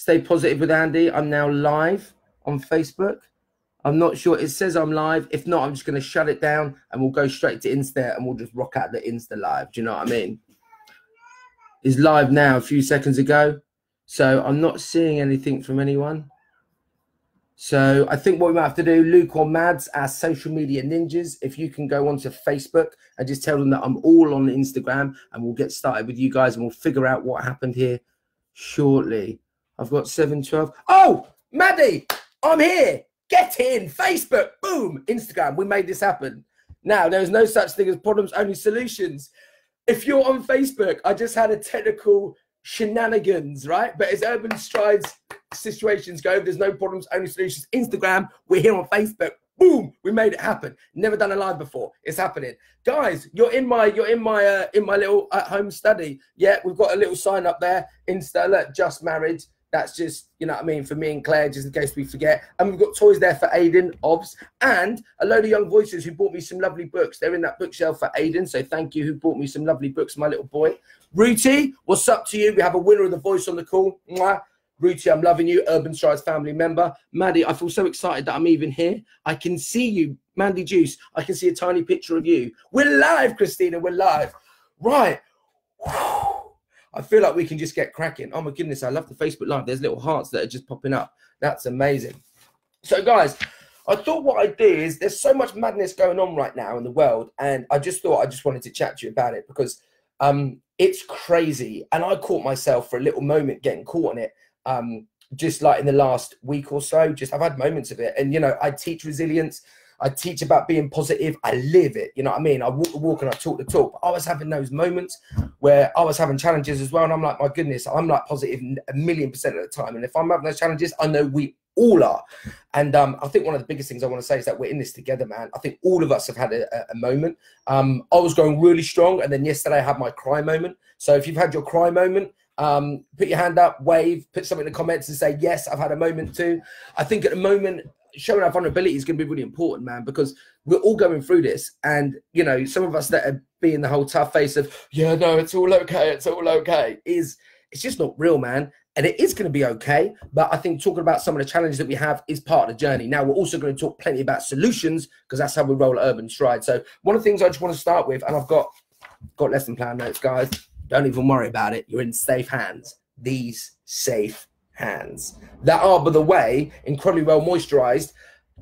Stay Positive with Andy. I'm now live on Facebook. I'm not sure. It says I'm live. If not, I'm just going to shut it down and we'll go straight to Insta and we'll just rock out the Insta live. Do you know what I mean? It's live now a few seconds ago. So I'm not seeing anything from anyone. So I think what we might have to do, Luke or Mads, our social media ninjas, if you can go onto Facebook and just tell them that I'm all on Instagram, and we'll get started with you guys and we'll figure out what happened here shortly. I've got 712. Oh, Maddie, I'm here. Get in. Facebook. Boom. Instagram. We made this happen. Now, there is no such thing as problems, only solutions. If you're on Facebook, I just had a technical shenanigans, right? But as Urban Strides situations go, there's no problems, only solutions. Instagram, we're here on Facebook. Boom, we made it happen. Never done a live before. It's happening, guys. You're in my little at-home study. Yeah, we've got a little sign up there. Insta, look, just married. That's just, you know what I mean, for me and Claire, just in case we forget. And we've got toys there for Aiden, Obs, and a load of young voices who bought me some lovely books. They're in that bookshelf for Aiden, so thank you, who bought me some lovely books, my little boy. Rooty, what's up to you? We have a winner of the voice on the call. Mwah. Rooty, I'm loving you. Urban Strides family member. Maddie, I feel so excited that I'm even here. I can see you, Mandy Juice. I can see a tiny picture of you. We're live, Christina. We're live. Right. Whew. I feel like we can just get cracking. Oh, my goodness. I love the Facebook Live. There's little hearts that are just popping up. That's amazing. So, guys, I thought what I'd do is there's so much madness going on right now in the world. And I just thought I just wanted to chat to you about it because it's crazy. And I caught myself for a little moment getting caught on it. Just like in the last week or so, just I've had moments of it. And, you know, I teach resilience. I teach about being positive. I live it. You know what I mean? I walk the walk and I talk the talk. But I was having those moments where I was having challenges as well. And I'm like, my goodness, I'm like positive 1,000,000% of the time. And if I'm having those challenges, I know we all are. And I think one of the biggest things I want to say is that we're in this together, man. I think all of us have had a moment. I was going really strong. And then yesterday I had my cry moment. So if you've had your cry moment, put your hand up, wave, put something in the comments and say, yes, I've had a moment too. I think at the moment, showing our vulnerability is going to be really important, man, because we're all going through this. And, you know, some of us that are being the whole tough face of, yeah, no, it's all okay. It's all okay. It's just not real, man. And it is going to be okay. But I think talking about some of the challenges that we have is part of the journey. Now, we're also going to talk plenty about solutions because that's how we roll at Urban Stride. So one of the things I just want to start with, and I've got lesson plan notes, guys. Don't even worry about it. You're in safe hands. These safe hands that are, by the way, incredibly well moisturized.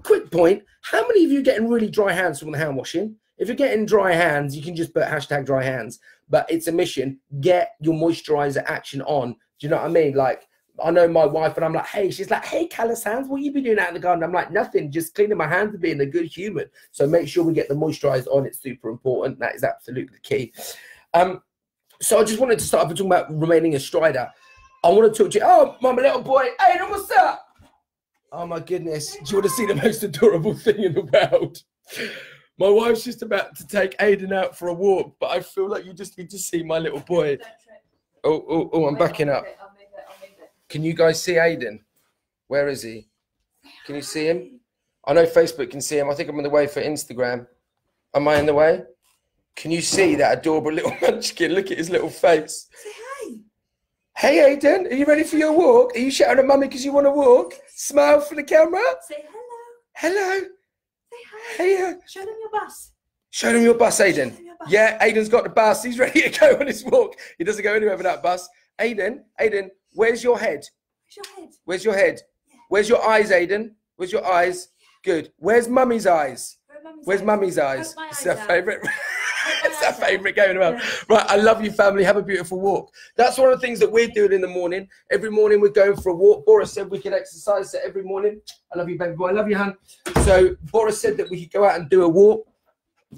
Quick point, how many of you are getting really dry hands from the hand washing? If you're getting dry hands, you can just put hashtag dry hands, but it's a mission. Get your moisturizer action on. Do you know what I mean? Like, I know my wife and I'm like, hey, she's like, hey, callous hands, what you been doing out in the garden? I'm like, nothing, just cleaning my hands and being a good human. So make sure we get the moisturizer on. It's super important. That is absolutely key. So I just wanted to start off talking about remaining a strider. I want to talk to you. Oh, my little boy. Aiden, what's up? Oh, my goodness. Do you want to see the most adorable thing in the world? My wife's just about to take Aiden out for a walk, but I feel like you just need to see my little boy. Oh, I'm backing up. I'll move it. Can you guys see Aiden? Where is he? Can you see him? I know Facebook can see him. I think I'm in the way for Instagram. Am I in the way? Can you see that adorable little munchkin? Look at his little face. Say hi. Hey, Aiden, are you ready for your walk? Are you shouting at mummy because you want to walk? Smile for the camera. Say hello. Hello. Say hi. Hey. Show them your bus. Show them your bus, Aiden. Your bus. Yeah, Aiden's got the bus. He's ready to go on his walk. He doesn't go anywhere with that bus. Aiden, where's your head? Where's your head? Where's your head? Yeah. Where's your eyes, Aiden? Where's your eyes? Good. Where's mummy's eyes? Where's mummy's eyes? It's her favourite. It's our favourite going around. Yeah. Right, I love you, family. Have a beautiful walk. That's one of the things that we're doing in the morning. Every morning we're going for a walk. Boris said we could exercise every morning. I love you, baby boy. I love you, hon. So Boris said that we could go out and do a walk.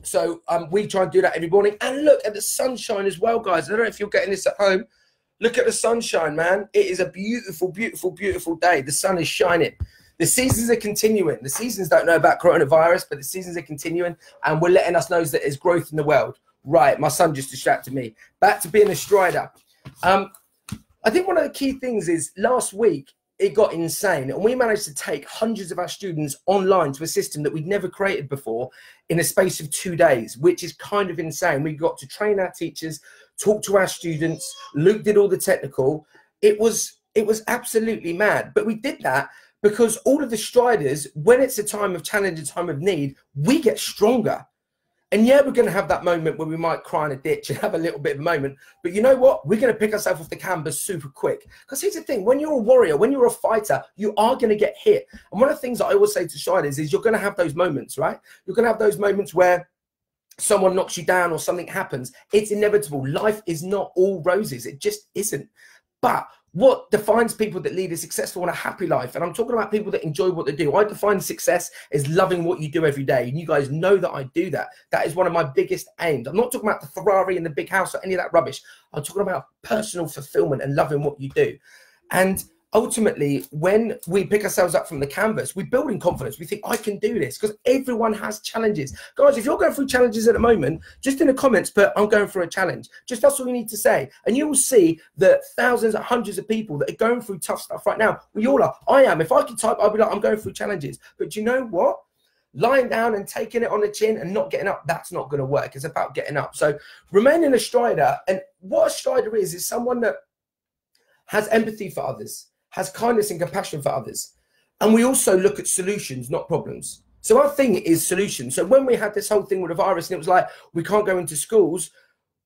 So we try and do that every morning. And look at the sunshine as well, guys. I don't know if you're getting this at home. Look at the sunshine, man. It is a beautiful, beautiful, beautiful day. The sun is shining. The seasons are continuing. The seasons don't know about coronavirus, but the seasons are continuing, and we're letting us know that there's growth in the world. Right, my son just distracted me. Back to being a strider. I think one of the key things is last week, it got insane, and we managed to take hundreds of our students online to a system that we'd never created before in a space of 2 days, which is kind of insane. We got to train our teachers, talk to our students. Luke did all the technical. It was It was absolutely mad. But we did that because all of the striders, when it's a time of challenge, a time of need, we get stronger. And yeah, we're going to have that moment where we might cry in a ditch and have a little bit of a moment. But you know what? We're going to pick ourselves off the canvas super quick. Because here's the thing. When you're a warrior, when you're a fighter, you are going to get hit. And one of the things that I always say to striders is you're going to have those moments, right? You're going to have those moments where someone knocks you down or something happens. It's inevitable. Life is not all roses. It just isn't. But what defines people that lead a successful and a happy life, and I'm talking about people that enjoy what they do. I define success as loving what you do every day. And you guys know that I do that. That is one of my biggest aims. I'm not talking about the Ferrari and the big house or any of that rubbish. I'm talking about personal fulfillment and loving what you do. And ultimately, when we pick ourselves up from the canvas, we build in confidence. We think, I can do this, because everyone has challenges. Guys, if you're going through challenges at the moment, just in the comments, put, I'm going through a challenge. Just that's all you need to say. And you will see that thousands and hundreds of people that are going through tough stuff right now. We all are. I am. If I could type, I'd be like, I'm going through challenges. But do you know what? Lying down and taking it on the chin and not getting up, that's not going to work. It's about getting up. So remaining a strider. And what a strider is someone that has empathy for others, has kindness and compassion for others. And we also look at solutions, not problems. So our thing is solutions. So when we had this whole thing with the virus and it was like, we can't go into schools,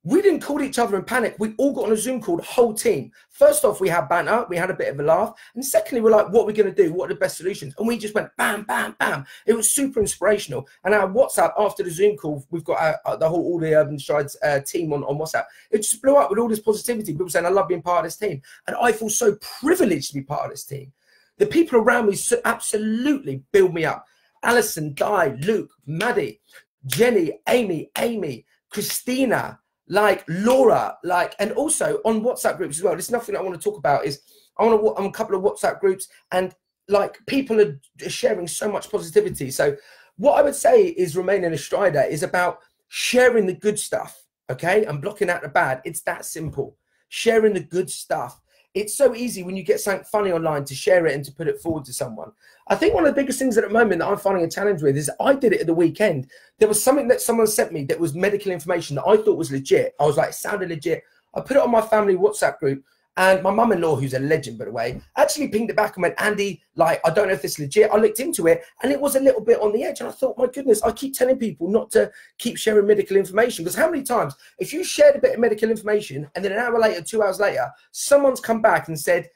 we didn't call each other in panic. We all got on a Zoom call, the whole team. First off, we had banter, we had a bit of a laugh. And secondly, we're like, what are we going to do? What are the best solutions? And we just went bam, bam, bam. It was super inspirational. And our WhatsApp, after the Zoom call, we've got all the Urban Strides team on WhatsApp. It just blew up with all this positivity. People saying, I love being part of this team. And I feel so privileged to be part of this team. The people around me absolutely build me up. Alison, Di, Luke, Maddie, Jenny, Amy, Christina, like Laura, and also on WhatsApp groups as well. There's nothing I want to talk about. Is I'm on a couple of WhatsApp groups, and like people are sharing so much positivity. So what I would say is remaining a strider is about sharing the good stuff, okay, and blocking out the bad. It's that simple. Sharing the good stuff. It's so easy when you get something funny online to share it and to put it forward to someone. I think one of the biggest things at the moment that I'm finding a challenge with is I did it at the weekend. There was something that someone sent me that was medical information that I thought was legit. I was like, it sounded legit. I put it on my family WhatsApp group, and my mum-in-law, who's a legend, by the way, actually pinged it back and went, Andy, like, I don't know if this is legit. I looked into it, and it was a little bit on the edge. And I thought, my goodness, I keep telling people not to keep sharing medical information. Because how many times, if you shared a bit of medical information, and then an hour later, 2 hours later, someone's come back and said,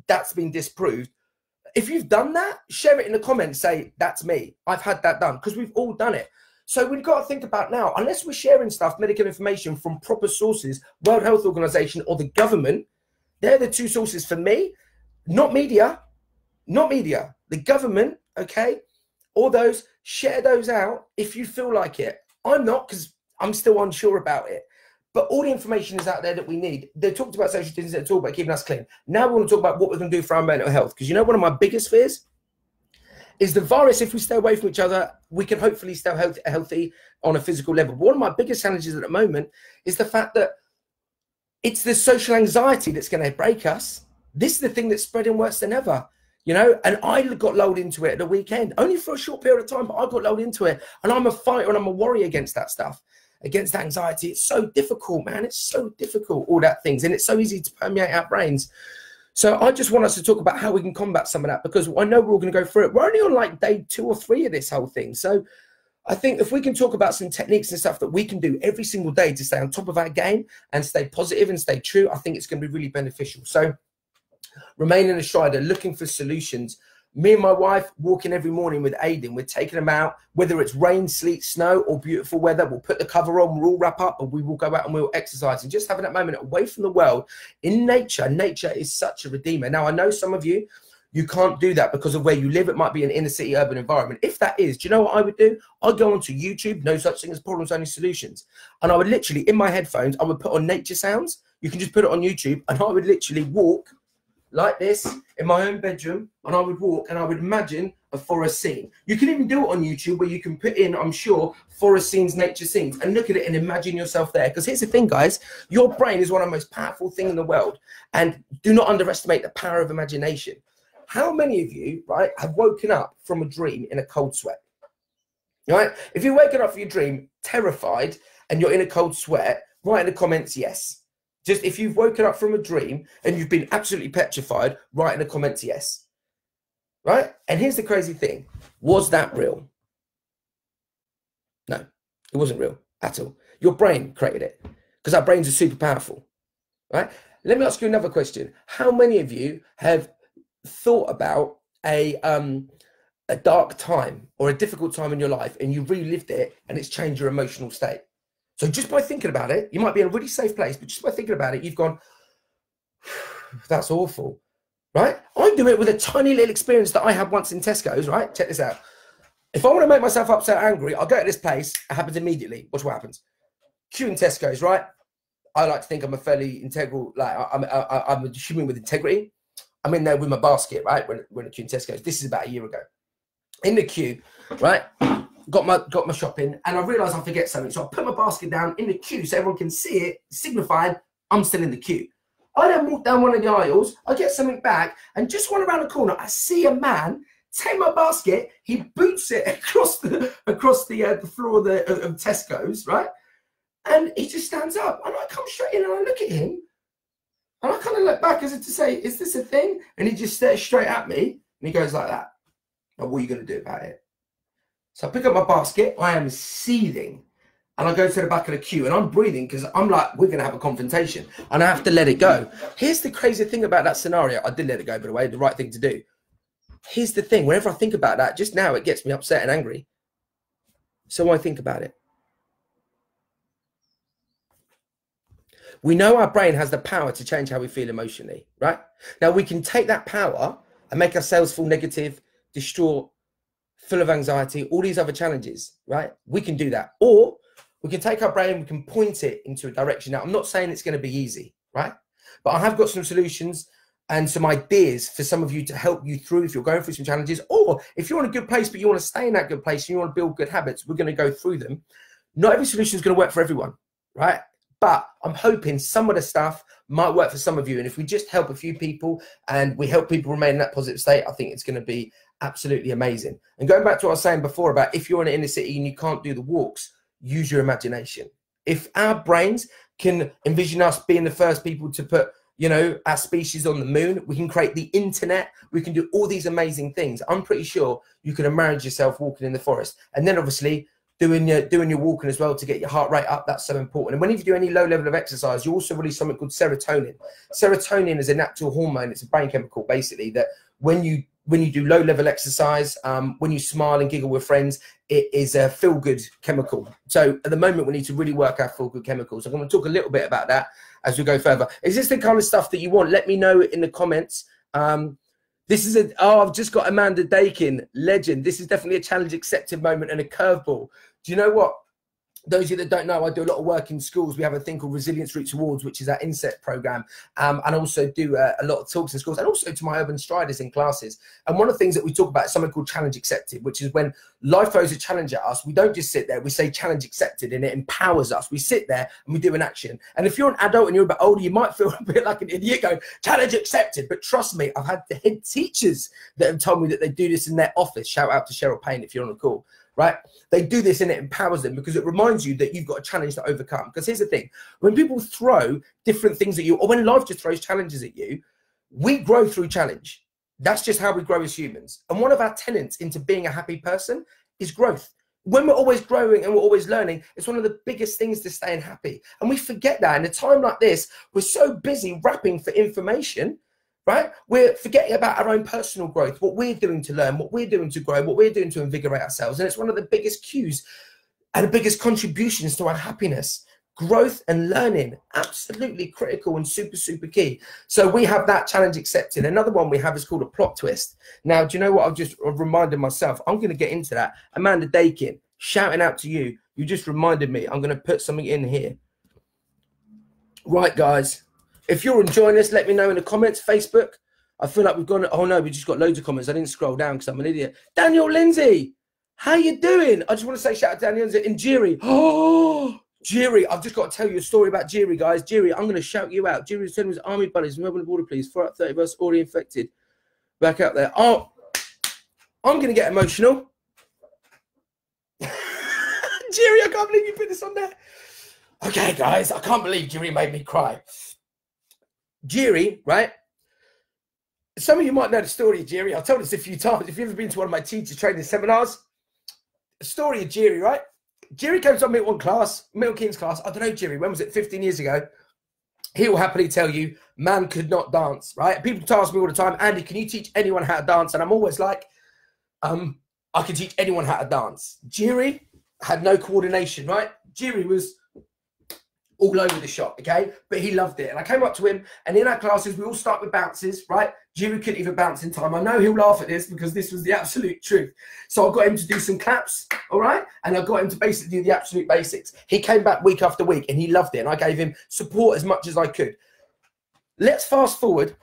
that's been disproved. If you've done that, share it in the comments, say, that's me. I've had that done, because we've all done it. So we've got to think about now, unless we're sharing stuff, medical information from proper sources, World Health Organization or the government, they're the two sources for me, not media, the government, okay? All those, share those out if you feel like it. I'm not, because I'm still unsure about it. But all the information is out there that we need. They talked about social distancing, they talked about keeping us clean. Now we want to talk about what we're going to do for our mental health. Because you know one of my biggest fears is the virus. If we stay away from each other, we can hopefully stay healthy on a physical level. But one of my biggest challenges at the moment is the fact that it's the social anxiety that's going to break us. This is the thing that's spreading worse than ever, you know? And I got lulled into it at the weekend, only for a short period of time, but I got lulled into it. And I'm a fighter and I'm a warrior against that stuff, against anxiety. It's so difficult, man. It's so difficult, all that things. And it's so easy to permeate our brains. So I just want us to talk about how we can combat some of that, because I know we're all going to go through it. We're only on like day 2 or 3 of this whole thing. So I think if we can talk about some techniques and stuff that we can do every single day to stay on top of our game and stay positive and stay true, I think it's going to be really beneficial. So remaining a strider, looking for solutions. Me and my wife walking every morning with Aiden. We're taking them out, whether it's rain, sleet, snow, or beautiful weather. We'll put the cover on, we'll all wrap up, and we will go out and we'll exercise. And just having that moment away from the world in nature. Nature is such a redeemer. Now, I know some of you can't do that because of where you live. It might be an inner city urban environment. If that is, do you know what I would do? I'd go onto YouTube, no such thing as problems, only solutions. And I would literally, in my headphones, I would put on nature sounds. You can just put it on YouTube, and I would literally walk like this in my own bedroom, and I would walk and I would imagine a forest scene. You can even do it on YouTube where you can put in, I'm sure, forest scenes, nature scenes, and look at it and imagine yourself there. Because here's the thing, guys, your brain is one of the most powerful things in the world, and do not underestimate the power of imagination. How many of you, right, have woken up from a dream in a cold sweat? Right? If you're waking up from your dream terrified and you're in a cold sweat, write in the comments, yes. Just if you've woken up from a dream and you've been absolutely petrified, write in the comments yes. Right? And here's the crazy thing. Was that real? No, it wasn't real at all. Your brain created it because our brains are super powerful. Right? Let me ask you another question. How many of you have thought about a dark time or a difficult time in your life and you relived it and it's changed your emotional state? So just by thinking about it, you might be in a really safe place, but just by thinking about it, you've gone, that's awful, right? I do it with a tiny little experience that I had once in Tesco's, right? Check this out. If I want to make myself upset or angry, I'll go to this place. It happens immediately. Watch what happens. Queue in Tesco's, right? I like to think I'm a fairly integral, like I'm a human with integrity. I'm in there with my basket, right? When I queue in Tesco's. This is about a year ago. In the queue, right? Got my shopping, and I realised I forget something. So I put my basket down in the queue so everyone can see it, signifying I'm still in the queue. I then walk down one of the aisles, I get something back, and just one around the corner, I see a man take my basket, he boots it across the floor of Tesco's, right? And he just stands up, and I come straight in and I look at him, and I kind of look back as if to say, is this a thing? And he just stares straight at me, and he goes like that. Now, what are you going to do about it? So I pick up my basket, I am seething, and I go to the back of the queue, and I'm breathing because I'm like, we're going to have a confrontation, and I have to let it go. Here's the crazy thing about that scenario. I did let it go, by the way, the right thing to do. Here's the thing. Whenever I think about that, just now, it gets me upset and angry. So I think about it. We know our brain has the power to change how we feel emotionally, right? Now, we can take that power and make ourselves feel negative, distraught, full of anxiety, all these other challenges, right? We can do that. Or we can take our brain, we can point it into a direction. Now, I'm not saying it's going to be easy, right? But I have got some solutions and some ideas for some of you to help you through if you're going through some challenges, or if you're in a good place, but you want to stay in that good place and you want to build good habits, we're going to go through them. Not every solution is going to work for everyone, right? But I'm hoping some of the stuff might work for some of you. And if we just help a few people and we help people remain in that positive state, I think it's going to be absolutely amazing. And going back to what I was saying before about if you're in the inner city and you can't do the walks, use your imagination. If our brains can envision us being the first people to put, you know, our species on the moon, we can create the internet, we can do all these amazing things. I'm pretty sure you can imagine yourself walking in the forest. And then obviously doing your walking as well to get your heart rate up. That's so important. And when you do any low level of exercise, you also release something called serotonin. Serotonin is a natural hormone. It's a brain chemical, basically, that when you do low level exercise, when you smile and giggle with friends, it is a feel good chemical. So at the moment, we need to really work our feel good chemicals. I'm going to talk a little bit about that as we go further. Is this the kind of stuff that you want? Let me know in the comments. This is I've just got Amanda Dakin, legend. This is definitely a challenge accepted moment and a curveball. Do you know what? Those of you that don't know, I do a lot of work in schools. We have a thing called Resilience Roots Awards, which is our inset program, and also do a lot of talks in schools, and also to my urban striders in classes. And one of the things that we talk about is something called challenge accepted, which is when life throws a challenge at us, we don't just sit there, we say challenge accepted, and it empowers us. We sit there and we do an action. And if you're an adult and you're a bit older, you might feel a bit like an idiot going, challenge accepted. But trust me, I've had the head teachers that have told me that they do this in their office. Shout out to Cheryl Payne if you're on a call. Right? They do this and it empowers them because it reminds you that you've got a challenge to overcome. Because here's the thing, when people throw different things at you, or when life just throws challenges at you, we grow through challenge. That's just how we grow as humans. And one of our tenets into being a happy person is growth. When we're always growing and we're always learning, it's one of the biggest things to staying happy. And we forget that. In a time like this, we're so busy rapping for information, right? We're forgetting about our own personal growth, what we're doing to learn, what we're doing to grow, what we're doing to invigorate ourselves. And it's one of the biggest cues and the biggest contributions to our happiness. Growth and learning, absolutely critical and super, super key. So we have that challenge accepted. Another one we have is called a plot twist. Now, do you know what? I've reminded myself. I'm going to get into that. Amanda Dakin, shouting out to you. You just reminded me. I'm going to put something in here. Right, guys. If you're enjoying this, let me know in the comments. Facebook, I feel like we've gone. Oh no, we just got loads of comments. I didn't scroll down because I'm an idiot. Daniel Lindsay, how you doing? I just want to say shout out to Daniel Lindsay and Jiri. Oh, Jiri, I've just got to tell you a story about Jiri, guys. Jiri, I'm going to shout you out. Jiri was telling his army buddies, Melbourne border, please. 4 out of 30 of us already infected. Back out there. Oh, I'm going to get emotional. Jiri, I can't believe you put this on there. Okay, guys, I can't believe Jiri made me cry. Jiri, right? Some of you might know the story of Jiri. I've told this a few times. If you've ever been to one of my teacher training seminars, the story of Jiri, right? Jiri came to our Milton Keynes class. I don't know, Jiri, when was it? 15 years ago. He will happily tell you, man could not dance, right? People ask me all the time, Andy, can you teach anyone how to dance? And I'm always like, I can teach anyone how to dance. Jiri had no coordination, right? Jiri was all over the shop, okay? But he loved it. And I came up to him, and in our classes, we all start with bounces, right? Jiri couldn't even bounce in time. I know he'll laugh at this because this was the absolute truth. So I got him to do some claps, all right? And I got him to basically do the absolute basics. He came back week after week, and he loved it. And I gave him support as much as I could. Let's fast forward.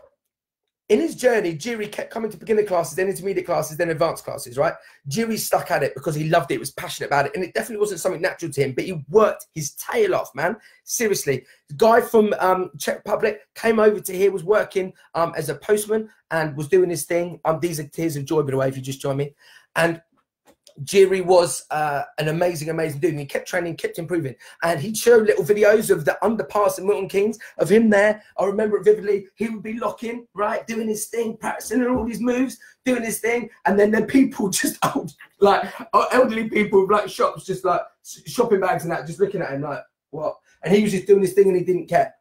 In his journey, Jiri kept coming to beginner classes, then intermediate classes, then advanced classes, right? Jiri stuck at it because he loved it, was passionate about it, and it definitely wasn't something natural to him, but he worked his tail off, man. Seriously. The guy from Czech Republic came over to here, was working as a postman and was doing his thing. These are tears of joy, by the way, if you just join me. And Jiri was an amazing, amazing dude. And he kept training, kept improving. And he'd show little videos of the underpass in Milton Keynes, of him there. I remember it vividly. He would be locking, right, doing his thing, practicing all these moves, doing his thing. And then people just, elderly people with like shops, just like shopping bags and that, just looking at him like, what? And he was just doing his thing and he didn't care.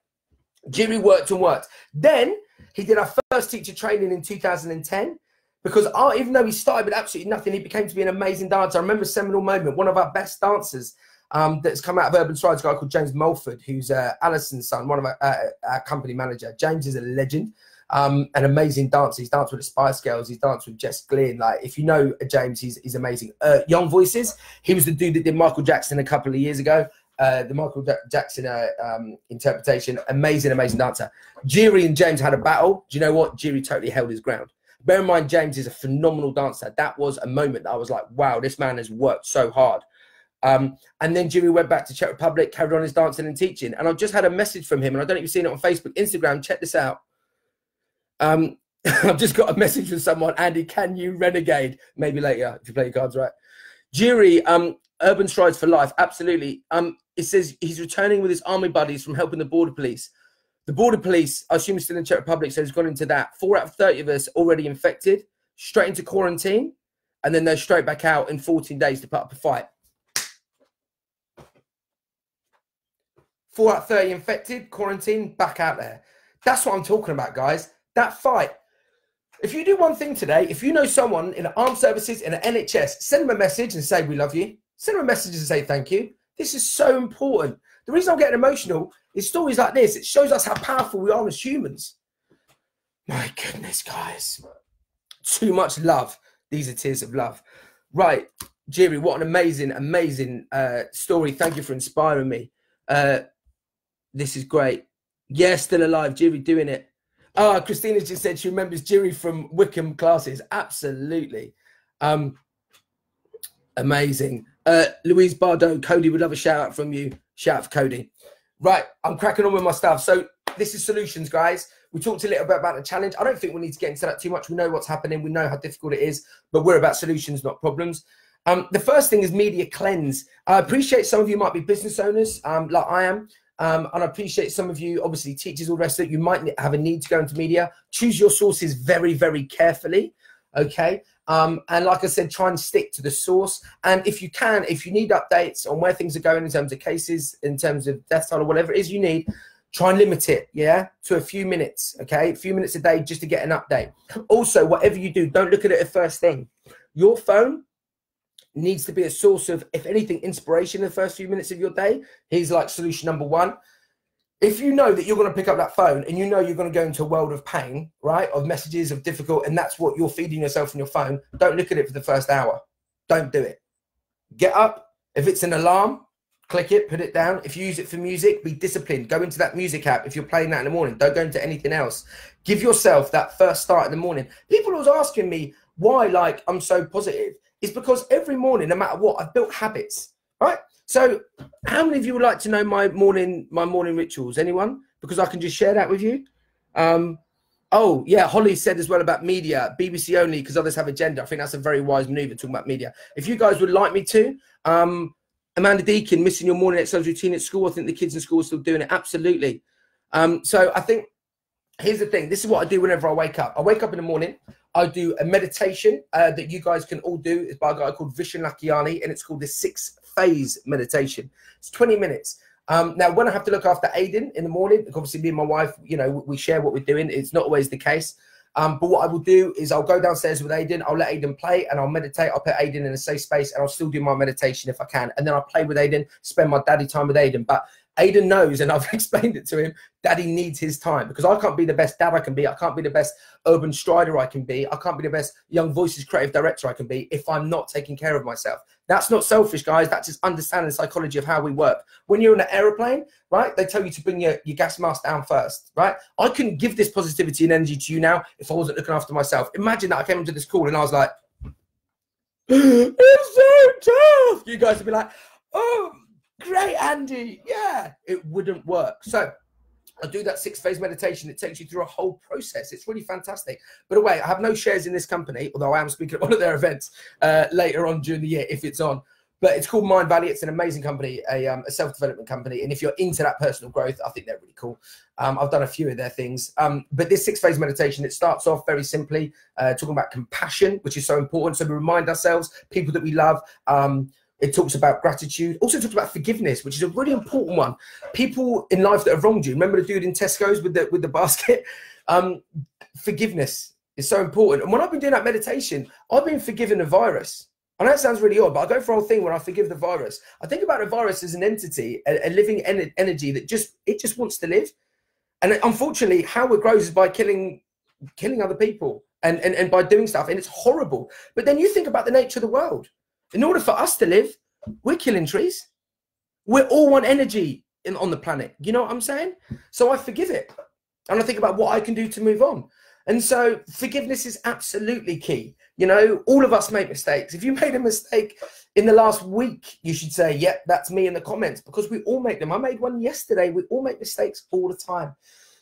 Jiri worked and worked. Then he did our first teacher training in 2010. Because even though he started with absolutely nothing, he became to be an amazing dancer. I remember a seminal moment, one of our best dancers that's come out of Urban Strides, a guy called James Mulford, who's Alison's son, one of our company manager. James is a legend, an amazing dancer. He's danced with the Spice Girls. He's danced with Jess Glynn. Like, if you know James, he's amazing. Young Voices, he was the dude that did Michael Jackson a couple of years ago. The Michael Jackson interpretation, amazing, amazing dancer. Jiri and James had a battle. Do you know what? Jiri totally held his ground. Bear in mind, James is a phenomenal dancer. That was a moment that I was like, wow, this man has worked so hard. And then Jiri went back to Czech Republic, carried on his dancing and teaching. And I've just had a message from him, and I don't know if you've seen it on Facebook, Instagram. Check this out. I've just got a message from someone. Andy, can you renegade? Maybe later, if you play your cards right. Jiri, Urban Strides for Life, absolutely. It says he's returning with his army buddies from helping the border police. The border police, I assume, is still in Czech Republic, so he's gone into that. 4 out of 30 of us already infected, straight into quarantine, and then they're straight back out in 14 days to put up a fight. 4 out of 30 infected, quarantine, back out there. That's what I'm talking about, guys. That fight. If you do one thing today, if you know someone in the armed services, in the NHS, send them a message and say, we love you. Send them a message and say, thank you. This is so important. The reason I'm getting emotional is stories like this. It shows us how powerful we are as humans. My goodness, guys. Too much love. These are tears of love. Right. Jiri, what an amazing, amazing story. Thank you for inspiring me. This is great. Yeah, still alive. Jiri doing it. Oh, Christina just said she remembers Jiri from Wickham classes. Absolutely. Amazing. Louise Bardot, Cody would love a shout out from you. Shout out for Cody. Right, I'm cracking on with my stuff. So this is solutions, guys. We talked a little bit about the challenge. I don't think we need to get into that too much. We know what's happening. We know how difficult it is, but we're about solutions, not problems. The first thing is media cleanse. I appreciate some of you might be business owners, like I am. And I appreciate some of you, obviously teachers, all the rest of it. You might have a need to go into media. Choose your sources very, very carefully. Okay. And like I said, try and stick to the source. And if you can, if you need updates on where things are going in terms of cases, in terms of death toll or whatever it is you need, try and limit it, yeah, to a few minutes, okay? A few minutes a day just to get an update. Also, whatever you do, don't look at it at first thing. Your phone needs to be a source of, if anything, inspiration in the first few minutes of your day. Here's like solution number one. If you know that you're going to pick up that phone and you know you're going to go into a world of pain, right, of messages, of difficult, and that's what you're feeding yourself on your phone, don't look at it for the first hour. Don't do it. Get up. If it's an alarm, click it, put it down. If you use it for music, be disciplined. Go into that music app. If you're playing that in the morning, don't go into anything else. Give yourself that first start in the morning. People are always asking me why, like, I'm so positive. It's because every morning, no matter what, I've built habits, right? So how many of you would like to know my morning rituals? Anyone? Because I can just share that with you. Oh, yeah, Holly said as well about media, BBC only because others have agenda. I think that's a very wise maneuver talking about media. If you guys would like me to, Amanda Deakin, missing your morning exercise routine at school. I think the kids in school are still doing it. Absolutely. So I think here's the thing. This is what I do whenever I wake up. I wake up in the morning. I do a meditation that you guys can all do. It's by a guy called Vishen Lakhiani, and it's called the 6-phase meditation. It's 20 minutes. Now, when I have to look after Aiden in the morning, obviously me and my wife, you know, we share what we're doing. It's not always the case. But what I will do is I'll go downstairs with Aiden. I'll let Aiden play and I'll meditate. I'll put Aiden in a safe space and I'll still do my meditation if I can. And then I'll play with Aiden, spend my daddy time with Aiden. But Aiden knows, and I've explained it to him, daddy needs his time, because I can't be the best dad I can be. I can't be the best urban strider I can be. I can't be the best Young Voices creative director I can be if I'm not taking care of myself. That's not selfish, guys. That's just understanding the psychology of how we work. When you're in an aeroplane, right, they tell you to bring your gas mask down first, right? I couldn't give this positivity and energy to you now if I wasn't looking after myself. Imagine that I came into this call and I was like, it's so tough. You guys would be like, oh, great, Andy. Yeah, it wouldn't work. So I do that 6-phase meditation. It takes you through a whole process. It's really fantastic. By the way, I have no shares in this company, although I am speaking at one of their events later on during the year if it's on. But it's called Mind Valley. It's an amazing company, a self-development company. And if you're into that personal growth, I think they're really cool. I've done a few of their things. But this 6-phase meditation, it starts off very simply talking about compassion, which is so important. So we remind ourselves, people that we love. It talks about gratitude. Also talks about forgiveness, which is a really important one. People in life that have wronged you. Remember the dude in Tesco's with the basket? Forgiveness is so important. And when I've been doing that meditation, I've been forgiving a virus. I know it sounds really odd, but I go for a whole thing when I forgive the virus. I think about the virus as an entity, a living energy that just wants to live. And unfortunately, how it grows is by killing other people and by doing stuff. And it's horrible. But then you think about the nature of the world. In order for us to live, we're killing trees. We're all one energy on the planet. You know what I'm saying? So I forgive it. And I think about what I can do to move on. And so forgiveness is absolutely key. You know, all of us make mistakes. If you made a mistake in the last week, you should say, yep, that's me in the comments, because we all make them. I made one yesterday. We all make mistakes all the time.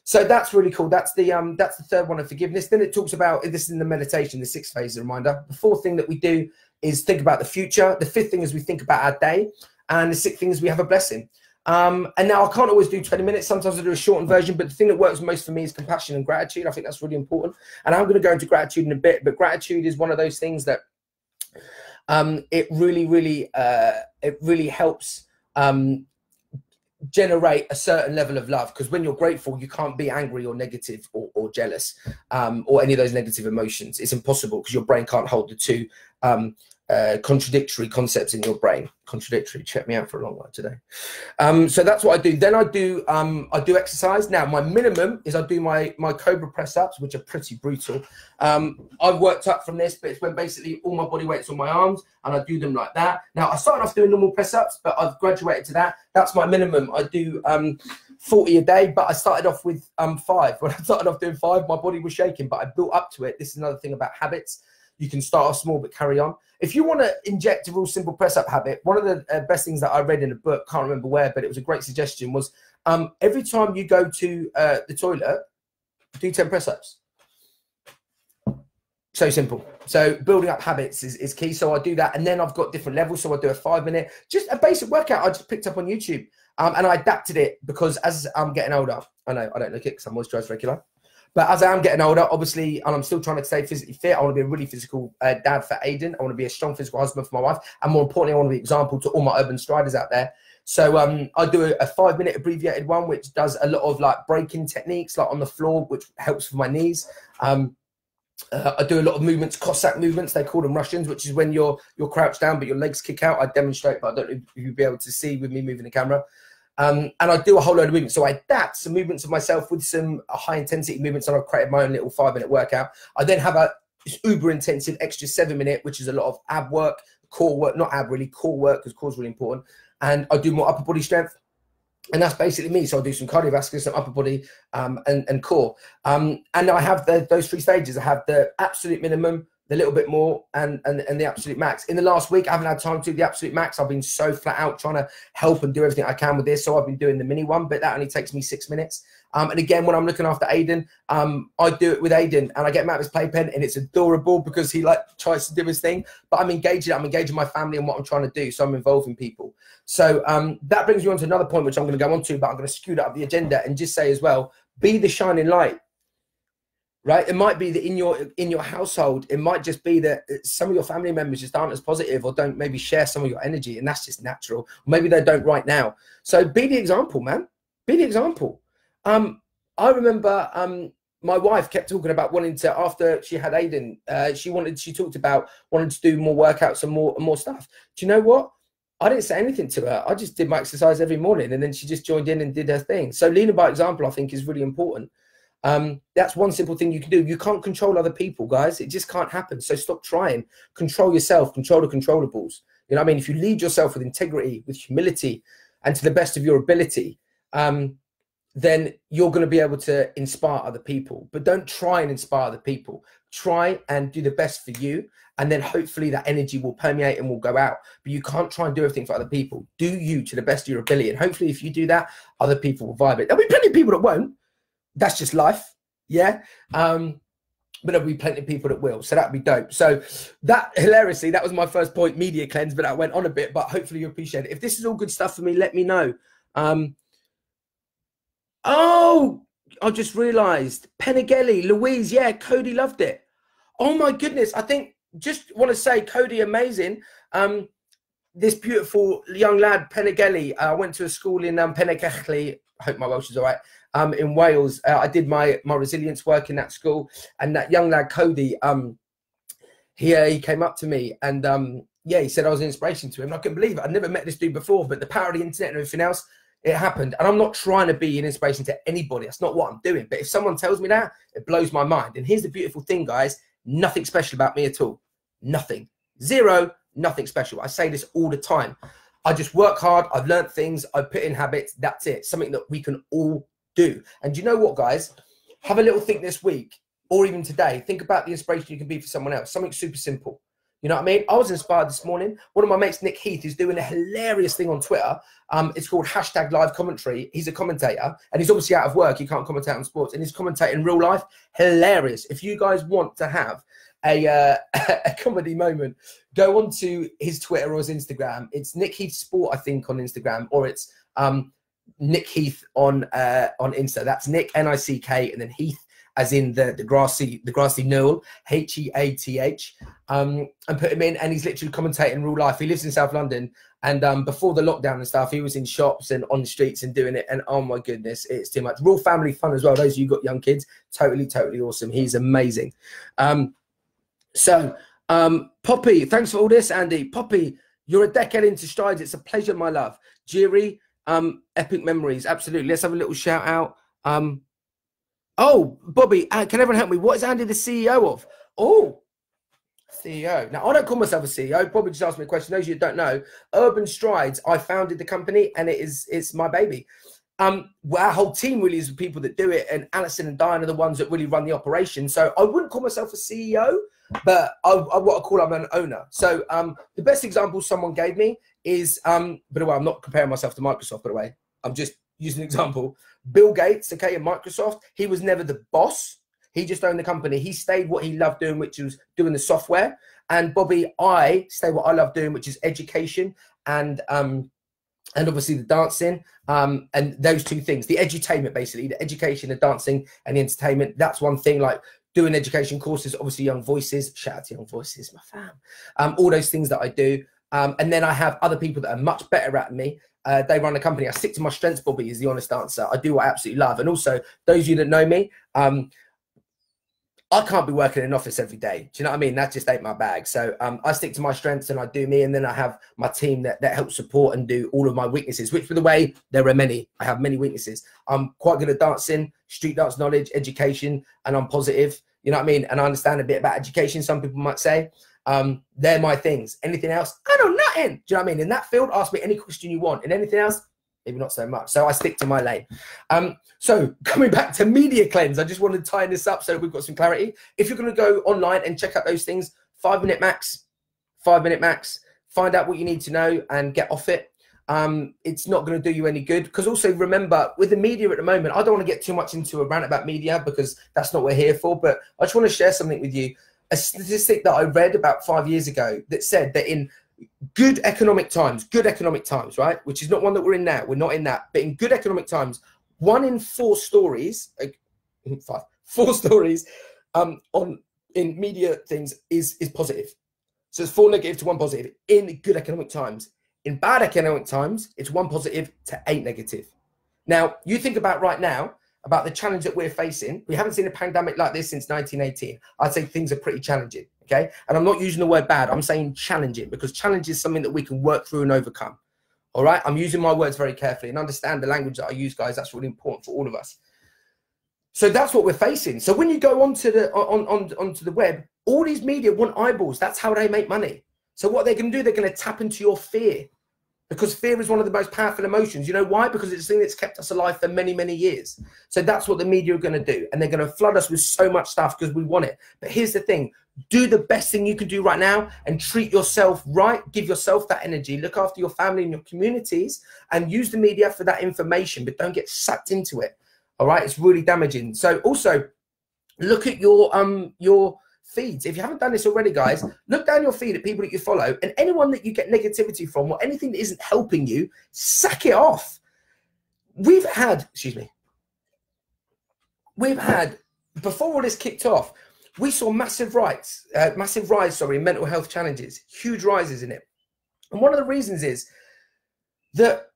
So that's really cool. That's the third one of forgiveness. Then it talks about, this is in the meditation, the 6th phase, a reminder. The 4th thing that we do is think about the future. The 5th thing is we think about our day. And the 6th thing is we have a blessing. And now I can't always do 20 minutes. Sometimes I do a shortened version, but the thing that works most for me is compassion and gratitude. I think that's really important. And I'm going to go into gratitude in a bit, but gratitude is one of those things that it really helps generate a certain level of love, because when you're grateful, you can't be angry or negative or jealous or any of those negative emotions. It's impossible, because your brain can't hold the two contradictory concepts in your brain. Contradictory, check me out for a long while today. So that's what I do. Then I do exercise. Now my minimum is I do my Cobra Press Ups, which are pretty brutal. I've worked up from this, but it's when basically all my body weight's on my arms and I do them like that. Now I started off doing normal press ups, but I've graduated to that. That's my minimum. I do 40 a day, but I started off with 5. When I started off doing 5, my body was shaking, but I built up to it. This is another thing about habits. You can start off small but carry on. If you want to inject a real simple press up habit, one of the best things that I read in a book, can't remember where, but it was a great suggestion, was every time you go to the toilet, do 10 press ups. So simple. So building up habits is key. So I do that, and then I've got different levels. So I do a 5-minute, just a basic workout I just picked up on YouTube, and I adapted it because as I'm getting older, I know I don't look it because I'm moisturised regular. But as I am getting older, obviously, and I'm still trying to stay physically fit, I want to be a really physical dad for Aiden. I want to be a strong physical husband for my wife. And more importantly, I want to be an example to all my urban striders out there. So I do a 5-minute abbreviated one, which does a lot of like braking techniques, like on the floor, which helps for my knees. I do a lot of movements, Cossack movements, they call them Russians, which is when you're crouched down, but your legs kick out. I demonstrate, but I don't know if you'll be able to see with me moving the camera. And I do a whole load of movements. So I adapt some movements of myself with some high intensity movements, and I've created my own little 5-minute workout. I then have a uber intensive extra 7-minute, which is a lot of ab work, core work, not ab really, core work, because core is really important. And I do more upper body strength. And that's basically me. So I do some cardiovascular, some upper body, and core. And I have those 3 stages. I have the absolute minimum, the little bit more, and the absolute max. In the last week, I haven't had time to do the absolute max. I've been so flat out trying to help and do everything I can with this. So I've been doing the mini one, but that only takes me 6 minutes. And again, when I'm looking after Aiden, I do it with Aiden, and I get him out of his playpen, and it's adorable because he like tries to do his thing, but I'm engaging my family in what I'm trying to do. So I'm involving people. So that brings me on to another point, which I'm going to go on to, but I'm going to scoot up the agenda and just say as well, be the shining light. right? It might be that in your household, it might just be that some of your family members just aren't as positive or don't maybe share some of your energy, and that's just natural. Or maybe they don't right now. So be the example, man. Be the example. I remember my wife kept talking about wanting to, after she had Aiden, she talked about wanting to do more workouts and more stuff. Do you know what? I didn't say anything to her. I just did my exercise every morning, and then she just joined in and did her thing. So leading by example, I think, is really important. That's one simple thing you can do. You can't control other people, guys. It just can't happen. So stop trying. Control yourself. Control the controllables. You know what I mean? If you lead yourself with integrity, with humility, and to the best of your ability, then you're going to be able to inspire other people. But don't try and inspire other people. Try and do the best for you, and then hopefully that energy will permeate and will go out. But you can't try and do everything for other people. Do you to the best of your ability, and hopefully if you do that, other people will vibe it. There'll be plenty of people that won't. That's just life. Yeah. But there'll be plenty of people that will. So that'd be dope. So that, hilariously, that was my first point, media cleanse, but I went on a bit, but hopefully you appreciate it. If this is all good stuff for me, let me know. Oh, I just realized Penighelli, Louise. Yeah, Cody loved it. Oh my goodness. I think, just want to say, Cody, amazing. This beautiful young lad, Penighelli, I went to a school in Penighelli. I hope my Welsh is all right. In Wales, I did my resilience work in that school, and that young lad Cody, he came up to me and yeah, he said I was an inspiration to him. I couldn't believe it. I'd never met this dude before, but the power of the internet and everything else, it happened. And I'm not trying to be an inspiration to anybody. That's not what I'm doing. But if someone tells me that, it blows my mind. And here's the beautiful thing, guys: nothing special about me at all. Nothing. Zero. Nothing special. I say this all the time. I just work hard. I've learned things. I put in habits. That's it. Something that we can all do. And you know what, guys? Have a little think this week, or even today. Think about the inspiration you can be for someone else. Something super simple. You know what I mean? I was inspired this morning. One of my mates, Nick Heath, is doing a hilarious thing on Twitter. It's called #LiveCommentary. He's a commentator, and he's obviously out of work. He can't commentate on sports, and he's commentating in real life. Hilarious. If you guys want to have a comedy moment, go onto his Twitter or his Instagram. It's Nick Heath Sport, I think, on Instagram, or it's Nick Heath on Insta. That's Nick, N-I-C-K, and then Heath, as in the grassy knoll, H-E-A-T-H, and put him in, and he's literally commentating in real life. He lives in South London, and before the lockdown and stuff, he was in shops and on the streets and doing it, and oh my goodness, it's too much. Real family fun as well. Those of you got young kids, totally awesome. He's amazing. So Poppy, thanks for all this, Andy. Poppy, you're a decade into strides. It's a pleasure, my love. Jiri, epic memories, absolutely. Let's have a little shout out. Oh, Bobby, can everyone help me? What is Andy the CEO of? Oh, CEO. Now, I don't call myself a CEO. Bobby just asked me a question. Those of you who don't know, Urban Strides, I founded the company, and it's my baby. Well, our whole team really is the people that do it, and Alison and Diane are the ones that really run the operation. So I wouldn't call myself a CEO, but what I call I'm an owner. So the best example someone gave me is, by the way, I'm not comparing myself to Microsoft, by the way. I'm just using an example. Bill Gates, okay, in Microsoft, he was never the boss. He just owned the company. He stayed what he loved doing, which was doing the software. And Bobby, I stay what I love doing, which is education and obviously the dancing, and those two things, the edutainment, basically, the education, the dancing, and the entertainment. That's one thing, like doing education courses, obviously Young Voices, shout out to Young Voices, my fam. All those things that I do. And then I have other people that are much better at me. They run a company. I stick to my strengths, Bobby, is the honest answer. I do what I absolutely love. And also, those of you that know me, I can't be working in an office every day. Do you know what I mean? That just ain't my bag. So I stick to my strengths and I do me. And then I have my team that helps support and do all of my weaknesses, which, by the way, there are many. I have many weaknesses. I'm quite good at dancing, street dance knowledge, education, and I'm positive. You know what I mean? And I understand a bit about education, some people might say. They're my things. Anything else? I know nothing. Do you know what I mean? In that field, ask me any question you want. In anything else, maybe not so much. So I stick to my lane. So coming back to media cleanse, I just wanted to tie this up so that we've got some clarity. If you're going to go online and check out those things, 5 minute max, 5 minute max, find out what you need to know and get off it. It's not going to do you any good, because also remember, with the media at the moment, I don't want to get too much into a rant about media because that's not what we're here for, but I just want to share something with you. A statistic that I read about 5 years ago that said that in good economic times, right? Which is not one that we're in now. We're not in that. But in good economic times, 1 in 4 stories, 4 stories in media things is positive. So it's 4 negative to 1 positive in good economic times. In bad economic times, it's 1 positive to 8 negative. Now, you think about right now, about the challenge that we're facing. We haven't seen a pandemic like this since 1918. I'd say things are pretty challenging, okay? And I'm not using the word bad. I'm saying challenging, because challenge is something that we can work through and overcome, all right? I'm using my words very carefully and understand the language that I use, guys. That's really important for all of us. So that's what we're facing. So when you go onto the web, all these media want eyeballs. That's how they make money. So what they're going to do, they're going to tap into your fear, because fear is one of the most powerful emotions. You know why? Because it's the thing that's kept us alive for many, many years. So that's what the media are going to do. And they're going to flood us with so much stuff because we want it. But here's the thing. Do the best thing you can do right now and treat yourself right. Give yourself that energy. Look after your family and your communities and use the media for that information, but don't get sucked into it. All right? It's really damaging. So also look at your feeds. If you haven't done this already, guys, look down your feed at people that you follow, and anyone that you get negativity from or anything that isn't helping you, sack it off. We've had, before all this kicked off, we saw massive rise in mental health challenges, huge rises in it. And one of the reasons is that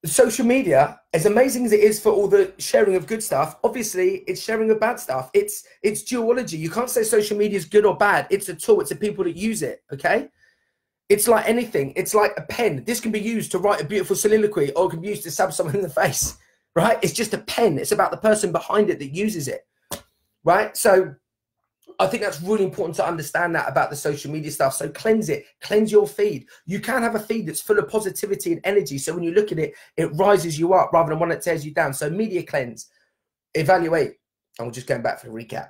social media, as amazing as it is for all the sharing of good stuff, obviously it's sharing of bad stuff. It's duology. You can't say social media is good or bad. It's a tool. It's the people that use it, okay? It's like anything. It's like a pen. This can be used to write a beautiful soliloquy, or it can be used to stab someone in the face, right? It's just a pen. It's about the person behind it that uses it, right? So I think that's really important to understand that about the social media stuff. So cleanse it, cleanse your feed. You can have a feed that's full of positivity and energy. So when you look at it, it rises you up rather than one that tears you down. So media cleanse, evaluate. And we're just going back for the recap.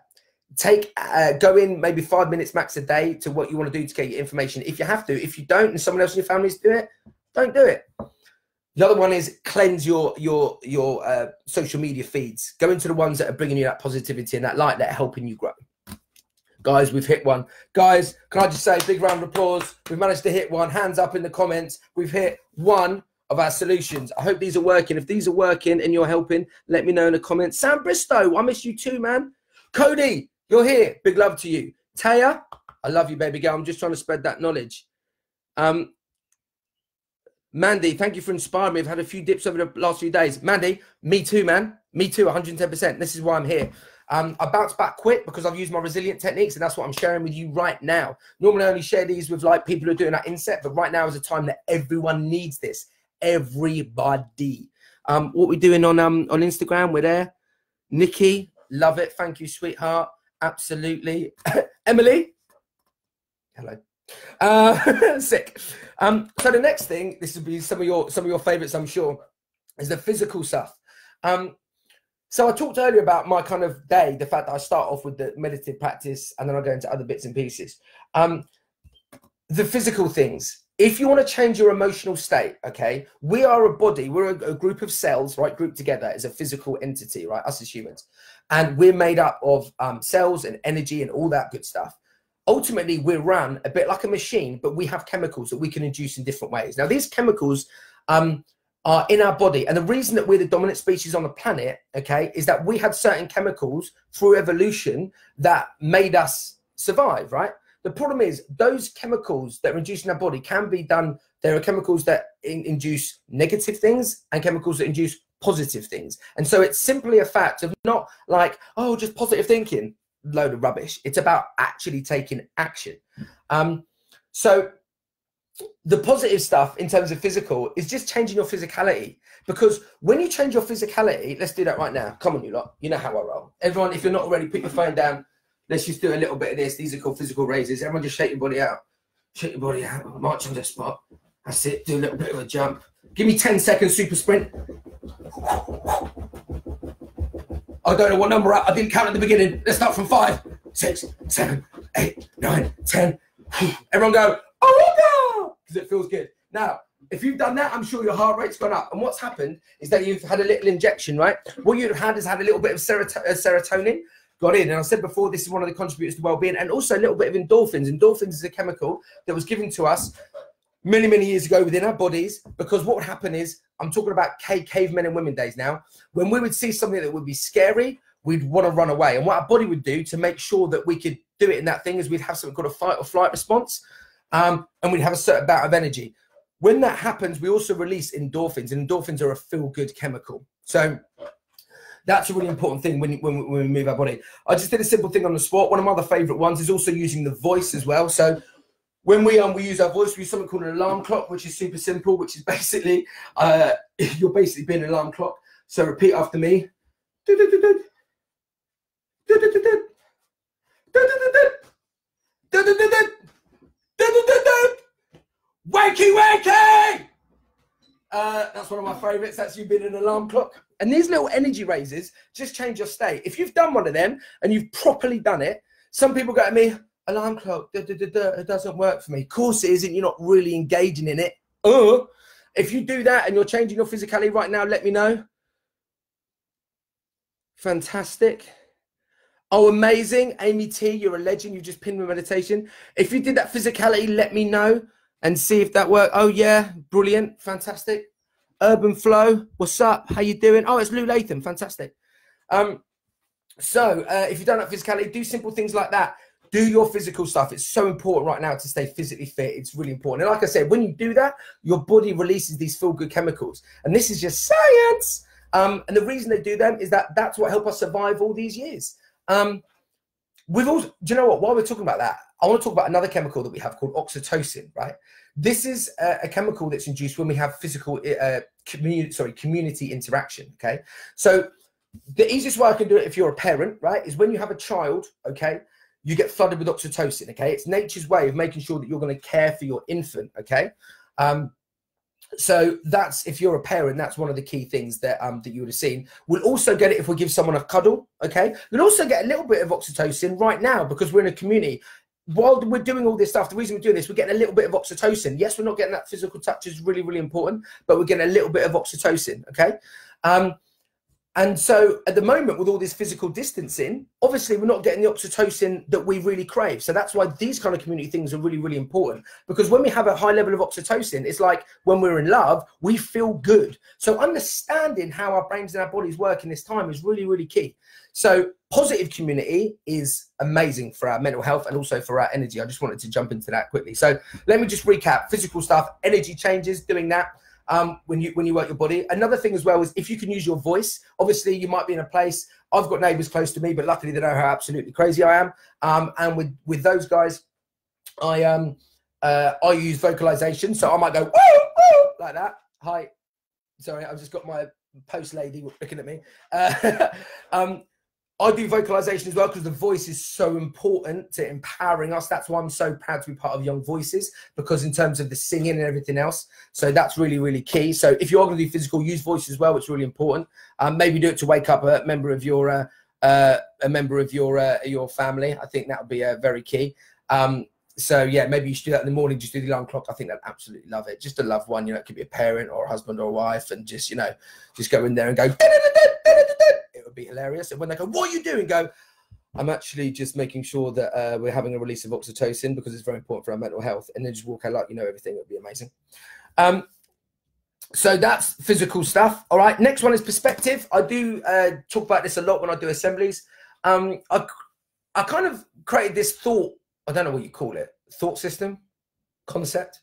Go in maybe 5 minutes max a day to what you want to do to get your information. If you have to, if you don't, and someone else in your family is doing it, don't do it. The other one is cleanse your social media feeds. Go into the ones that are bringing you that positivity and that light that are helping you grow. Guys, we've hit one. Guys, can I just say a big round of applause? We've managed to hit one. Hands up in the comments. We've hit one of our solutions. I hope these are working. If these are working and you're helping, let me know in the comments. Sam Bristow, I miss you too, man. Cody, you're here. Big love to you. Taya, I love you, baby girl. I'm just trying to spread that knowledge. Mandy, thank you for inspiring me. I've had a few dips over the last few days. Mandy, me too, man. Me too, 110%. This is why I'm here. I bounce back quick because I've used my resilient techniques, and that's what I'm sharing with you right now. Normally I only share these with like people who are doing that inset, but right now is a time that everyone needs this. Everybody. What we doing on Instagram? We're there. Nikki, love it. Thank you, sweetheart. Absolutely. Emily, hello. Sick. So the next thing, this will be some of your favorites, I'm sure, is the physical stuff. So I talked earlier about my kind of day, the fact that I start off with the meditative practice and then I go into other bits and pieces. The physical things. If you want to change your emotional state, okay, we are a body, we're a group of cells, right, grouped together as a physical entity, right, us as humans. And we're made up of cells and energy and all that good stuff. Ultimately, we're run a bit like a machine, but we have chemicals that we can induce in different ways. Now, these chemicals are in our body. And the reason that we're the dominant species on the planet, okay, is that we had certain chemicals through evolution that made us survive, right? The problem is those chemicals that are induced in our body can be done. There are chemicals that induce negative things and chemicals that induce positive things. And so it's simply a fact of not like, oh, just positive thinking, load of rubbish. It's about actually taking action. So the positive stuff in terms of physical is just changing your physicality, because when you change your physicality, let's do that right now. Come on, you lot. You know how I roll. Everyone, if you're not already, put your phone down. Let's just do a little bit of this. These are called physical raises. Everyone just shake your body out. Shake your body out. March on the spot. That's it. Do a little bit of a jump. Give me 10 seconds super sprint. I don't know what number I didn't count at the beginning. Let's start from 5, 6, 7, 8, 9, 10. Everyone go, oh, no, because it feels good. Now, if you've done that, I'm sure your heart rate's gone up. And what's happened is that you've had a little injection, right? What you've had is had a little bit of serotonin got in. And I said before, this is one of the contributors to well-being, and also a little bit of endorphins. Endorphins is a chemical that was given to us many, many years ago within our bodies, because what would happen is, I'm talking about cavemen and women days now, when we would see something that would be scary, we'd want to run away. And what our body would do to make sure that we could do it in that thing is we'd have something called a fight or flight response. And we'd have a certain amount of energy. When that happens, we also release endorphins, and endorphins are a feel-good chemical. So that's a really important thing when we move our body. I just did a simple thing on the spot. One of my other favorite ones is also using the voice as well. So when we use our voice, we use something called an alarm clock, which is super simple, which is basically, you're basically being an alarm clock. So repeat after me. Wakey, wakey! That's one of my favorites. That's you being an alarm clock. And these little energy raises just change your state. If you've done one of them and you've properly done it, some people go to me, alarm clock, it doesn't work for me. Of course it isn't. You're not really engaging in it. If you do that and you're changing your physicality right now, let me know. Fantastic. Oh, amazing. Amy T, you're a legend. You just pinned me meditation. If you did that physicality, let me know and see if that worked. Oh, yeah. Brilliant. Fantastic. Urban Flow. What's up? How you doing? Oh, it's Lou Latham. Fantastic. If you've done that physicality, do simple things like that. Do your physical stuff. It's so important right now to stay physically fit. It's really important. And like I said, when you do that, your body releases these feel-good chemicals. And this is just science. And the reason they do them is that that's what helped us survive all these years. We've also, do you know what? While we're talking about that, I want to talk about another chemical that we have called oxytocin, right? This is a chemical that's induced when we have physical community interaction, okay? So the easiest way I can do it if you're a parent, right, is when you have a child, okay, you get flooded with oxytocin, okay? It's nature's way of making sure that you're going to care for your infant, okay? So that's, if you're a parent, that's one of the key things that that you would have seen. We'll also get it if we give someone a cuddle, okay? We'll also get a little bit of oxytocin right now because we're in a community. While we're doing all this stuff, the reason we're doing this, we're getting a little bit of oxytocin. Yes, we're not getting that physical touch, is really, really important, but we're getting a little bit of oxytocin, okay? And so at the moment, with all this physical distancing, obviously we're not getting the oxytocin that we really crave. So that's why these kind of community things are really, really important. Because when we have a high level of oxytocin, it's like when we're in love, we feel good. So understanding how our brains and our bodies work in this time is really, really key. So positive community is amazing for our mental health and also for our energy. I just wanted to jump into that quickly. So let me just recap. Physical stuff, energy changes, doing that. When you work your body. Another thing as well is if you can use your voice. Obviously you might be in a place, I've got neighbors close to me, but luckily they know how absolutely crazy I am. And with those guys, I use vocalization. So I might go woo, woo, like that. Hi, sorry, I've just got my post lady looking at me. I do vocalization as well because the voice is so important to empowering us. That's why I'm so proud to be part of Young Voices, because in terms of the singing and everything else, so that's really, really key. So if you are going to do physical, use voice as well, which is really important. Maybe do it to wake up a member of your your family. I think that would be very key. So yeah, maybe you should do that in the morning. Just do the alarm clock. I think they'd absolutely love it. Just a loved one, you know, it could be a parent or a husband or a wife, and just, you know, just go in there and go. It would be hilarious. And when they go, "What are you doing?" Go, "I'm actually just making sure that we're having a release of oxytocin because it's very important for our mental health." And then just walk out like you know everything. It would be amazing. So that's physical stuff. All right. Next one is perspective. I do talk about this a lot when I do assemblies. I kind of created this thought. I don't know what you call it. Thought system, concept.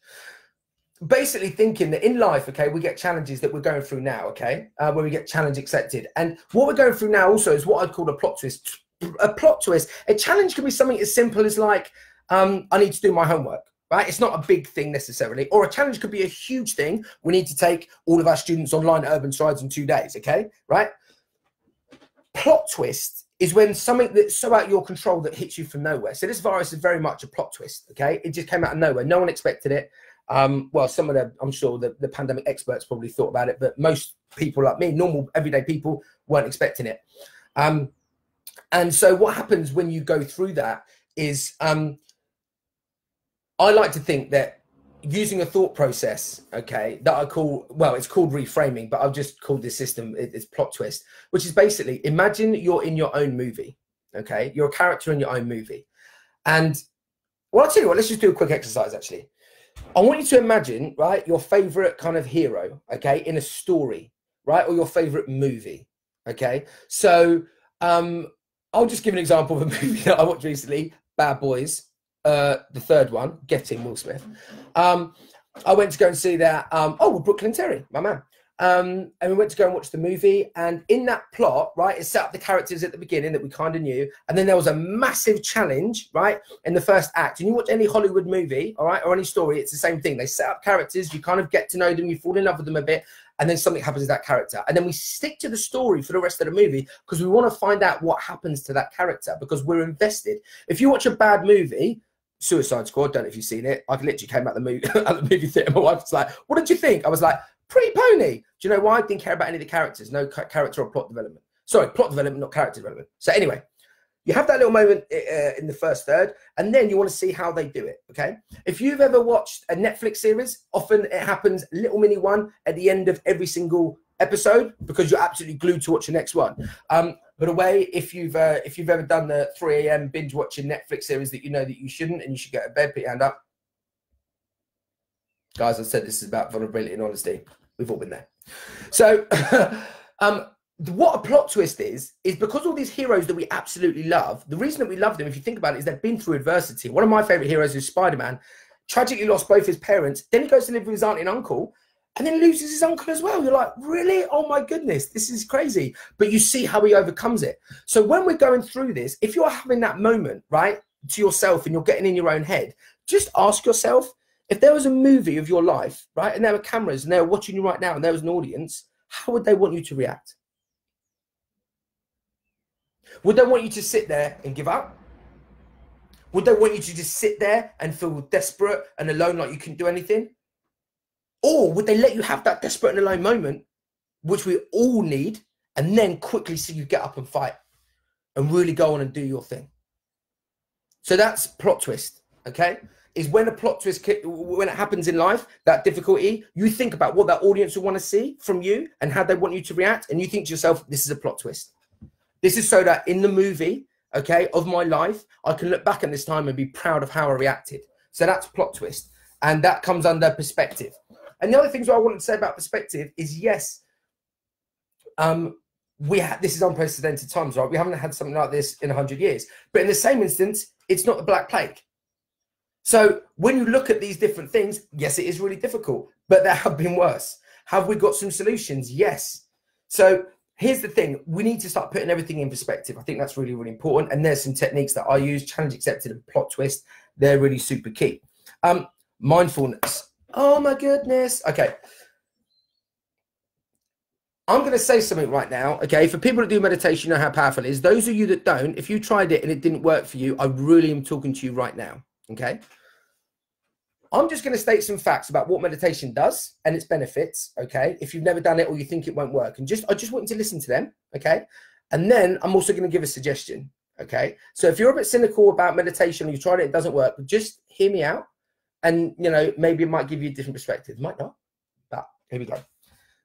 Basically thinking that in life, okay, we get challenges that we're going through now, okay, where we get challenge accepted. And what we're going through now also is what I'd call a plot twist. A plot twist. A challenge can be something as simple as like, I need to do my homework, right? It's not a big thing necessarily. Or a challenge could be a huge thing. We need to take all of our students online at Urban Strides in 2 days, okay, right? Plot twist is when something that's so out of your control that hits you from nowhere. So this virus is very much a plot twist, okay? It just came out of nowhere. No one expected it. Well, some of I'm sure the pandemic experts probably thought about it, but most people like me, normal everyday people, weren't expecting it. And so what happens when you go through that is I like to think that using a thought process, okay, that I call, well, it's called reframing, but I've just called this system, it's plot twist, which is basically, imagine you're in your own movie, okay? You're a character in your own movie. And, well, I'll tell you what, let's just do a quick exercise, actually. I want you to imagine, right, your favorite kind of hero, okay, in a story, right, or your favorite movie, okay? So I'll just give an example of a movie that I watched recently, Bad Boys, the third one, Getting Will Smith. I went to go and see that. With Brooklyn Terry, my man. And we went to go and watch the movie. And in that plot, right, it set up the characters at the beginning that we kind of knew. And then there was a massive challenge, right, in the first act. And you watch any Hollywood movie, all right, or any story, it's the same thing. They set up characters, you kind of get to know them, you fall in love with them a bit, and then something happens to that character. And then we stick to the story for the rest of the movie because we want to find out what happens to that character because we're invested. If you watch a bad movie, Suicide Squad, don't know if you've seen it. I literally came out the movie at the movie theater. My wife was like, "What did you think?" I was like, "Pretty pony." Do you know why? I didn't care about any of the characters. No character or plot development. Sorry, plot development, not character development. So anyway, you have that little moment in the first third, and then you want to see how they do it, okay? If you've ever watched a Netflix series, often it happens little mini one at the end of every single episode because you're absolutely glued to watch the next one. But away, if you've ever done the 3 a.m. binge watching Netflix series that you know that you shouldn't and you should get to bed, put your hand up. Guys, I said this is about vulnerability and honesty. We've all been there. So what a plot twist is because all these heroes that we absolutely love, the reason that we love them, if you think about it, is they've been through adversity. One of my favorite heroes is Spider-Man, tragically lost both his parents. Then he goes to live with his aunt and uncle, and then loses his uncle as well. You're like, really? Oh my goodness, this is crazy. But you see how he overcomes it. So when we're going through this, if you're having that moment, right, to yourself and you're getting in your own head, just ask yourself, if there was a movie of your life, right, and there were cameras and they were watching you right now and there was an audience, how would they want you to react? Would they want you to sit there and give up? Would they want you to just sit there and feel desperate and alone like you couldn't do anything? Or would they let you have that desperate and alone moment, which we all need, and then quickly see you get up and fight and really go on and do your thing? So that's plot twist, okay? Is when a plot twist, when it happens in life, that difficulty, you think about what that audience will want to see from you and how they want you to react. And you think to yourself, this is a plot twist. This is so that in the movie, okay, of my life, I can look back at this time and be proud of how I reacted. So that's plot twist. And that comes under perspective. And the other things I wanted to say about perspective is, yes, this is unprecedented times, right? We haven't had something like this in 100 years. But in the same instance, it's not the Black Plague. So when you look at these different things, yes, it is really difficult, but there have been worse. Have we got some solutions? Yes. So here's the thing. We need to start putting everything in perspective. I think that's really, really important. And there's some techniques that I use, challenge accepted and plot twist. They're really super key. Mindfulness. Oh my goodness. Okay. I'm going to say something right now, okay? For people that do meditation, you know how powerful it is. Those of you that don't, if you tried it and it didn't work for you, I really am talking to you right now, okay? I'm just going to state some facts about what meditation does and its benefits, okay? If you've never done it or you think it won't work. And I just want you to listen to them, okay? And then I'm also going to give a suggestion, okay? So if you're a bit cynical about meditation or you tried it, it doesn't work, just hear me out. And, you know, maybe it might give you a different perspective. It might not, but here we go.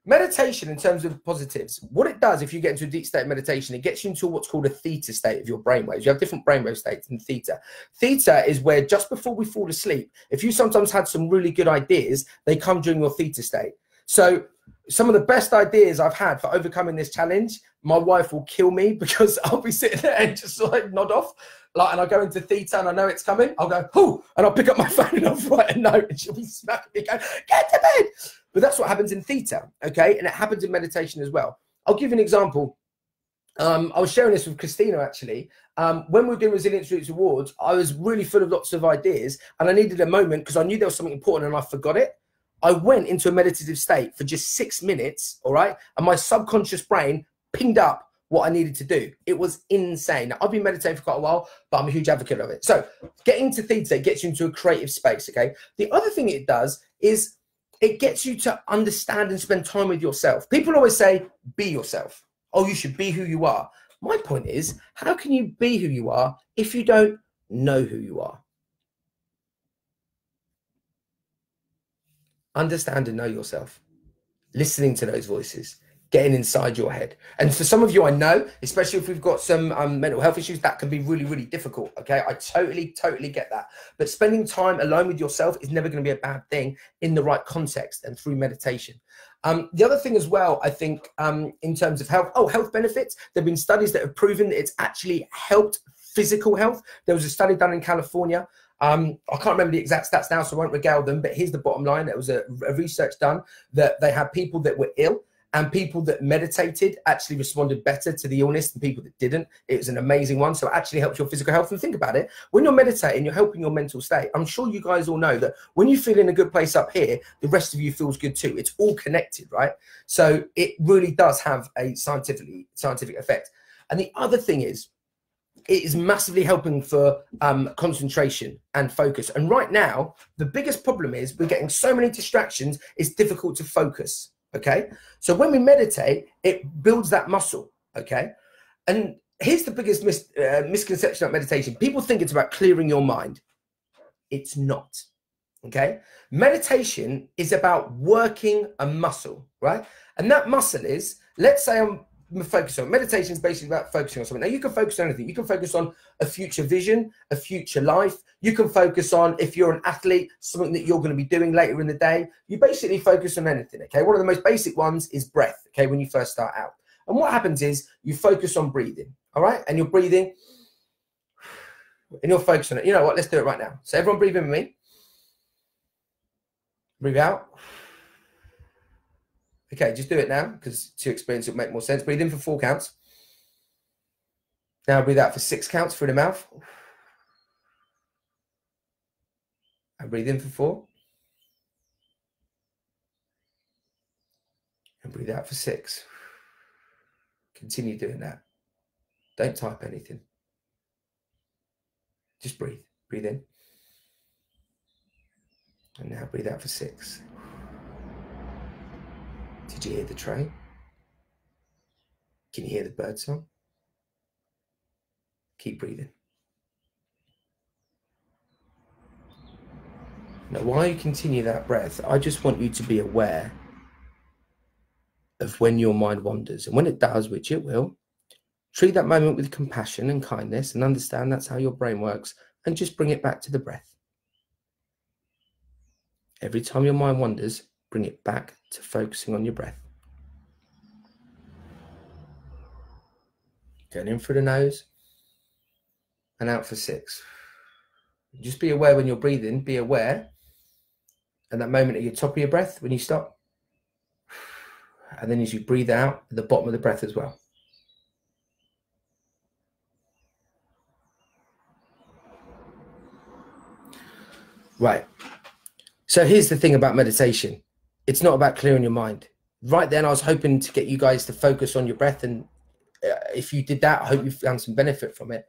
Meditation, in terms of positives, what it does if you get into a deep state of meditation, it gets you into what's called a theta state of your brainwaves. You have different brainwave states in theta. Theta is where just before we fall asleep, if you sometimes had some really good ideas, they come during your theta state. So some of the best ideas I've had for overcoming this challenge, my wife will kill me because I'll be sitting there and just like nod off. Like, and I go into theta and I know it's coming. I'll go, whoo, and I'll pick up my phone and I'll write a note and she'll be smacking me going, get to bed. But that's what happens in theta, okay? And it happens in meditation as well. I'll give you an example. I was sharing this with Christina, actually. When we were doing Resilience Roots Awards, I was really full of lots of ideas and I needed a moment because I knew there was something important and I forgot it. I went into a meditative state for just 6 minutes, all right? And my subconscious brain pinged up what I needed to do. It was insane. Now, I've been meditating for quite a while, but I'm a huge advocate of it. So getting to theta gets you into a creative space, okay? The other thing it does is it gets you to understand and spend time with yourself. People always say, be yourself. Oh, you should be who you are. My point is, how can you be who you are if you don't know who you are? Understand and know yourself. Listening to those voices. Getting inside your head. And for some of you, I know, especially if we've got some mental health issues, that can be really, really difficult, okay? I totally get that. But spending time alone with yourself is never going to be a bad thing in the right context and through meditation. The other thing as well, I think, in terms of health benefits, there have been studies that have proven that it's actually helped physical health. There was a study done in California. I can't remember the exact stats now, so I won't regale them, but here's the bottom line. There was a research done that they had people that were ill, and people that meditated actually responded better to the illness than people that didn't. It was an amazing one. So it actually helps your physical health. And think about it. When you're meditating, you're helping your mental state. I'm sure you guys all know that when you feel in a good place up here, the rest of you feels good too. It's all connected, right? So it really does have a scientific effect. And the other thing is, it is massively helping for concentration and focus. And right now, the biggest problem is we're getting so many distractions, it's difficult to focus. Okay, so when we meditate, it builds that muscle. Okay, and here's the biggest misconception about meditation. People think it's about clearing your mind. It's not. Okay, meditation is about working a muscle, right? And that muscle is, let's say I'm focused on, meditation is basically about focusing on something. Now you can focus on anything. You can focus on a future vision, a future life. You can focus on, if you're an athlete, something that you're going to be doing later in the day. You basically focus on anything. Okay, one of the most basic ones is breath. Okay, when you first start out, and what happens is you focus on breathing. All right, and you're breathing, and you're focused on it. You know what? Let's do it right now. So everyone, breathe in with me. Breathe out. Okay, just do it now, because to experience it will make more sense. Breathe in for 4 counts. Now breathe out for 6 counts through the mouth. And breathe in for 4. And breathe out for 6. Continue doing that. Don't type anything. Just breathe. Breathe in. And now breathe out for 6. Did you hear the train? Can you hear the bird song? Keep breathing. Now, while you continue that breath, I just want you to be aware of when your mind wanders. And when it does, which it will, treat that moment with compassion and kindness and understand that's how your brain works, and just bring it back to the breath. Every time your mind wanders, bring it back to focusing on your breath. Going in through the nose and out for 6. Just be aware when you're breathing, be aware. And that moment at your top of your breath, when you stop. And then as you breathe out, at the bottom of the breath as well. Right. So here's the thing about meditation. It's not about clearing your mind. Right then, I was hoping to get you guys to focus on your breath. And if you did that, I hope you found some benefit from it.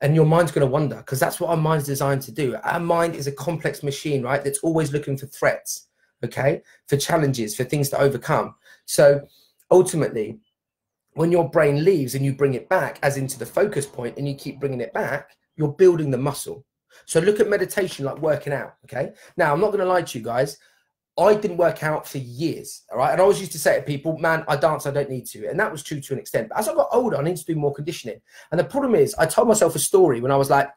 And your mind's going to wander, because that's what our mind's designed to do. Our mind is a complex machine, right? That's always looking for threats, okay? For challenges, for things to overcome. So ultimately, when your brain leaves and you bring it back, as into the focus point, and you keep bringing it back, you're building the muscle. So look at meditation like working out, okay? Now, I'm not going to lie to you guys. I didn't work out for years, all right? And I always used to say to people, man, I dance, I don't need to. And that was true to an extent. But as I got older, I need to do more conditioning. And the problem is, I told myself a story when I was like,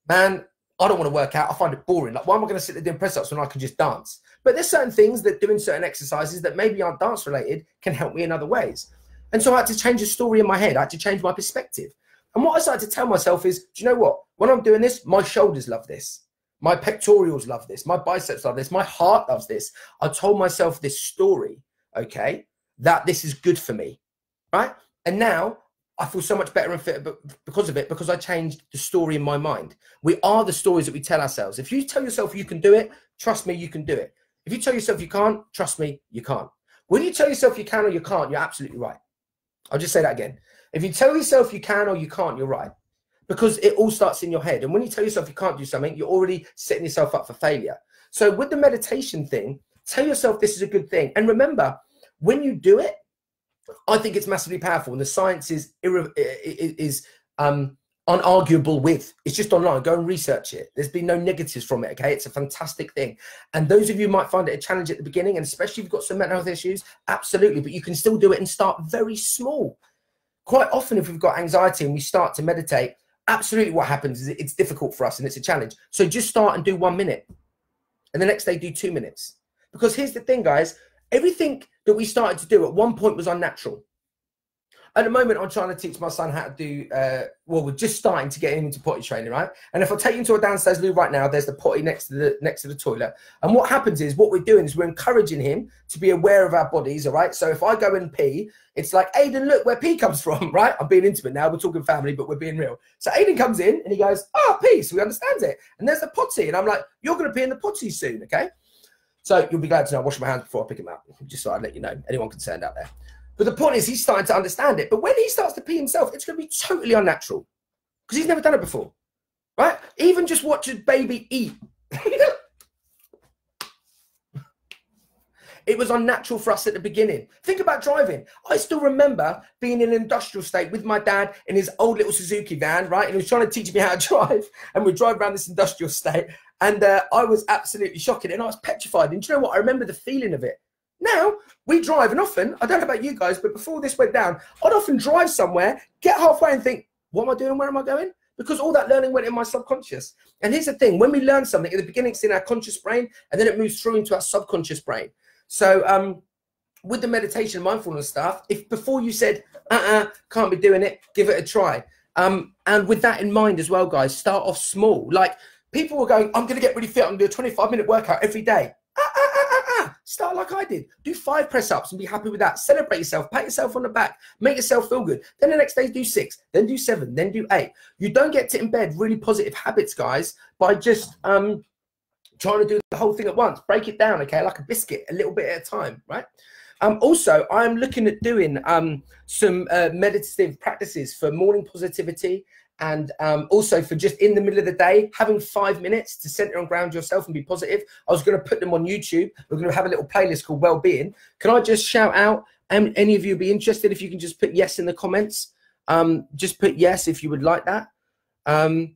man, I don't want to work out. I find it boring. Like, why am I going to sit there doing press-ups when I can just dance? But there's certain things that doing certain exercises that maybe aren't dance-related can help me in other ways. And so I had to change the story in my head. I had to change my perspective. And what I started to tell myself is, do you know what? When I'm doing this, my shoulders love this. My pectorals love this. My biceps love this. My heart loves this. I told myself this story, okay, that this is good for me, right? And now I feel so much better and fitter because of it, because I changed the story in my mind. We are the stories that we tell ourselves. If you tell yourself you can do it, trust me, you can do it. If you tell yourself you can't, trust me, you can't. When you tell yourself you can or you can't, you're absolutely right. I'll just say that again. If you tell yourself you can or you can't, you're right. Because it all starts in your head. And when you tell yourself you can't do something, you're already setting yourself up for failure. So with the meditation thing, tell yourself this is a good thing. And remember, when you do it, I think it's massively powerful. And the science is unarguable with. It's just online. Go and research it. There's been no negatives from it, okay? It's a fantastic thing. And those of you might find it a challenge at the beginning, and especially if you've got some mental health issues, absolutely. But you can still do it and start very small. Quite often, if we've got anxiety and we start to meditate, absolutely what happens is it's difficult for us and it's a challenge. So just start and do 1 minute. And the next day do 2 minutes. Because here's the thing, guys. everything that we started to do at one point was unnatural. At the moment, I'm trying to teach my son how to do, well, we're just starting to get him into potty training, right? And if I take him to a downstairs loo right now, there's the potty next to the toilet. And what happens is, what we're doing is we're encouraging him to be aware of our bodies, all right? So if I go and pee, it's like, Aiden, look where pee comes from, right? I'm being intimate now. We're talking family, but we're being real. So Aiden comes in and he goes, oh, pee. So he understands it. And there's the potty. And I'm like, you're going to pee in the potty soon, okay? So you'll be glad to know I wash my hands before I pick him up, just so I let you know, anyone concerned out there. But the point is, he's starting to understand it. But when he starts to pee himself, it's going to be totally unnatural because he's never done it before, right? Even just watch a baby eat. It was unnatural for us at the beginning. Think about driving. I still remember being in an industrial state with my dad in his old little Suzuki van, right? And he was trying to teach me how to drive. And we drive around this industrial state. And I was absolutely shocking. And I was petrified. And do you know what? I remember the feeling of it. Now, we drive, and often, I don't know about you guys, but before this went down, I'd often drive somewhere, get halfway and think, what am I doing? Where am I going? Because all that learning went in my subconscious. And here's the thing, when we learn something, at the beginning, it's in our conscious brain, and then it moves through into our subconscious brain. So with the meditation and mindfulness stuff, if before you said, can't be doing it, give it a try. And with that in mind as well, guys, start off small. Like, people were going, I'm going to get really fit. I'm going to do a 25-minute workout every day. Start like I did. Do 5 press-ups and be happy with that. Celebrate yourself. Pat yourself on the back. Make yourself feel good. Then the next day do 6. Then do 7. Then do 8. You don't get to embed really positive habits, guys, by just trying to do the whole thing at once. Break it down, okay, like a biscuit, a little bit at a time, right? Also, I'm looking at doing some meditative practices for morning positivity, and also for just in the middle of the day, having 5 minutes to center and ground yourself and be positive. I was going to put them on YouTube. We're going to have a little playlist called Wellbeing. Can I just shout out, any of you be interested, if you can just put yes in the comments. Just put yes if you would like that. That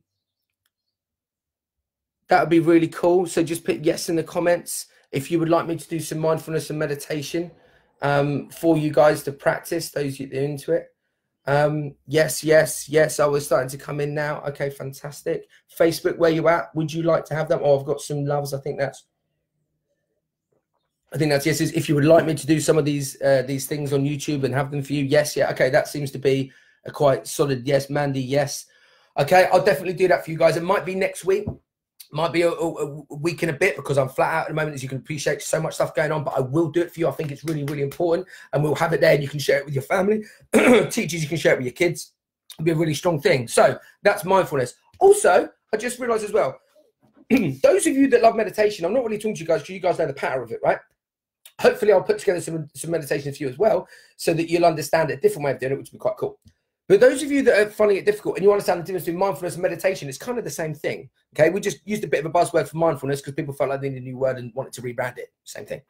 would be really cool. So just put yes in the comments if you would like me to do some mindfulness and meditation for you guys to practice, those that are into it. Yes. I was starting to come in now. Okay, fantastic. Facebook, where you at? Would you like to have them? Oh, I've got some loves. I think that's yes. If you would like me to do some of these things on YouTube and have them for you, yes, yeah. Okay, that seems to be a quite solid yes. Mandy, yes. Okay, I'll definitely do that for you guys. It might be next week. Might be a week and a bit because I'm flat out at the moment, as you can appreciate, so much stuff going on, but I will do it for you. I think it's really, really important, and we'll have it there and you can share it with your family. Teachers, you can share it with your kids. It'll be a really strong thing. So that's mindfulness. Also, I just realized as well, those of you that love meditation, I'm not really talking to you guys because you guys know the power of it, right? Hopefully I'll put together some meditation for you as well so that you'll understand a different way of doing it, which would be quite cool. But those of you that are finding it difficult and you understand the difference between mindfulness and meditation, it's kind of the same thing. Okay, we just used a bit of a buzzword for mindfulness because people felt like they needed a new word and wanted to rebrand it. Same thing.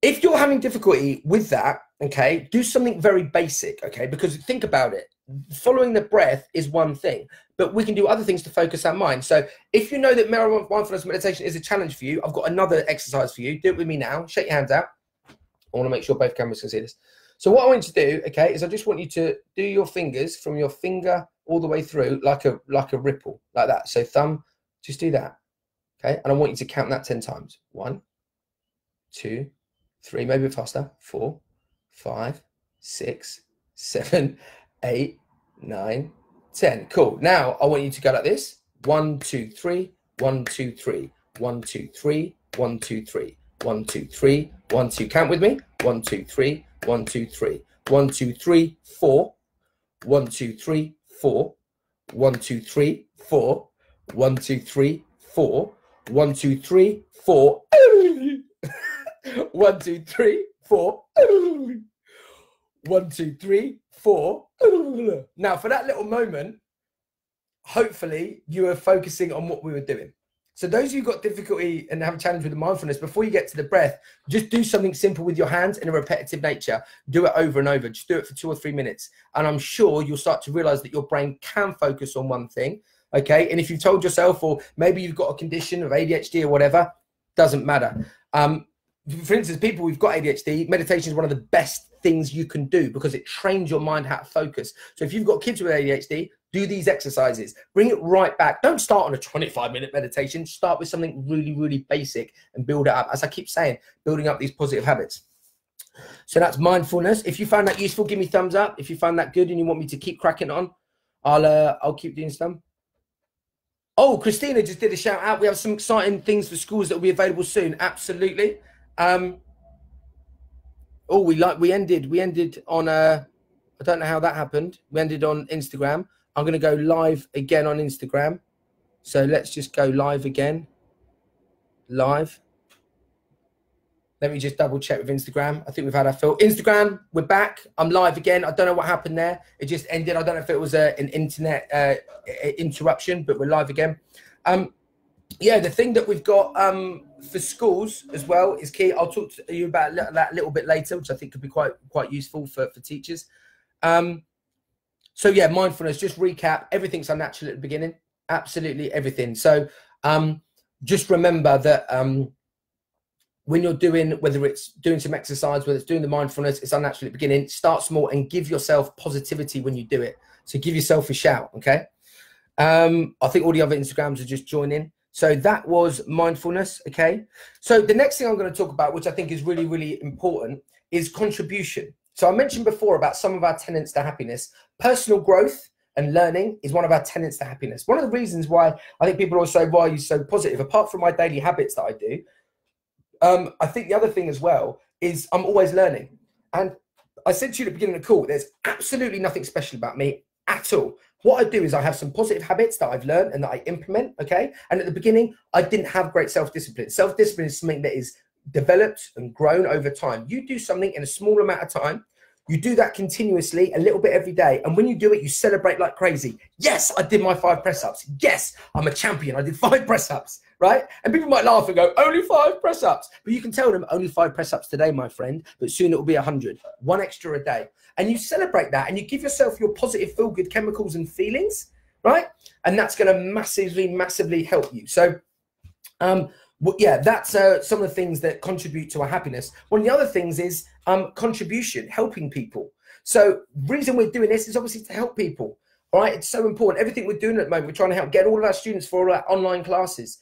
If you're having difficulty with that, okay, do something very basic, okay? Because think about it. Following the breath is one thing, but we can do other things to focus our mind. So if you know that mindfulness meditation is a challenge for you, I've got another exercise for you. Do it with me now. Shake your hands out. I want to make sure both cameras can see this. So what I want you to do, okay, is I just want you to do your fingers from your finger all the way through like a ripple, like that. So thumb, just do that, okay? And I want you to count that 10 times. 1, 2, 3, maybe faster. 4, 5, 6, 7, 8, 9, 10. Cool. Now I want you to go like this. 1, 2, 3, 1, 2, 3, 1, 2, 3, 1, 2, 3, 1, 2, 3, 1, 2. Count with me. 1, 2, 3. 1, 2, 3, 1, 2, 3, 4, 1, 2, 3, 4, 1, 2, 3, 4, 1, 2, 3, 4, 1, 2, 3, 4, 1, 2, 3, 4, 1, 2, 3, 4. Now, for that little moment, hopefully you are focusing on what we were doing. So those of you who've got difficulty and have a challenge with the mindfulness, before you get to the breath, just do something simple with your hands in a repetitive nature. Do it over and over. Just do it for 2 or 3 minutes. And I'm sure you'll start to realize that your brain can focus on one thing, okay? And if you've told yourself, or maybe you've got a condition of ADHD or whatever, doesn't matter. For instance, people who've got ADHD, meditation is one of the best things you can do because it trains your mind how to focus. So if you've got kids with ADHD, Do these exercises, bring it right back. Don't start on a 25-minute meditation. Start with something really, really basic and build it up. As I keep saying, building up these positive habits. So that's mindfulness. If you found that useful, give me thumbs up. If you found that good and you want me to keep cracking on, I'll keep doing some. Oh, Christina just did a shout out. We have some exciting things for schools that will be available soon. Absolutely. Oh, we ended on I don't know how that happened. We ended on Instagram. I'm going to go live again on Instagram. So let's just go live again. Live. Let me just double check with Instagram. I think we've had our fill. Instagram, we're back. I'm live again. I don't know what happened there. It just ended. I don't know if it was an internet interruption, but we're live again. Yeah, the thing that we've got for schools as well is key. I'll talk to you about that a little bit later, which I think could be quite useful for teachers. So yeah, mindfulness, just recap, everything's unnatural at the beginning, absolutely everything. So just remember that when you're doing, whether it's doing some exercise, whether it's doing the mindfulness, it's unnatural at the beginning. Start small and give yourself positivity when you do it. So give yourself a shout, okay? I think all the other Instagrams are just joining. So that was mindfulness, okay? So the next thing I'm going to talk about, which I think is really, really important, is contribution. So I mentioned before about some of our tenets to happiness. Personal growth and learning is one of our tenets to happiness. One of the reasons why I think people always say, why are you so positive? Apart from my daily habits that I do, I think the other thing as well is I'm always learning. And I said to you at the beginning of the call, there's absolutely nothing special about me at all. What I do is I have some positive habits that I've learned and that I implement, okay? And at the beginning, I didn't have great self-discipline. Self-discipline is something that is developed and grown over time. You do something in a small amount of time, you do that continuously, a little bit every day. And when you do it, you celebrate like crazy. Yes, I did my 5 press-ups. Yes, I'm a champion. I did 5 press-ups, right? And people might laugh and go, only 5 press-ups. But you can tell them only 5 press-ups today, my friend, but soon it will be 100, 1 extra a day. And you celebrate that and you give yourself your positive feel-good chemicals and feelings, right? And that's going to massively, massively help you. So, well, yeah, that's some of the things that contribute to our happiness. One of the other things is contribution, helping people. So the reason we're doing this is obviously to help people, all right? It's so important. Everything we're doing at the moment, we're trying to help get all of our students for all our online classes.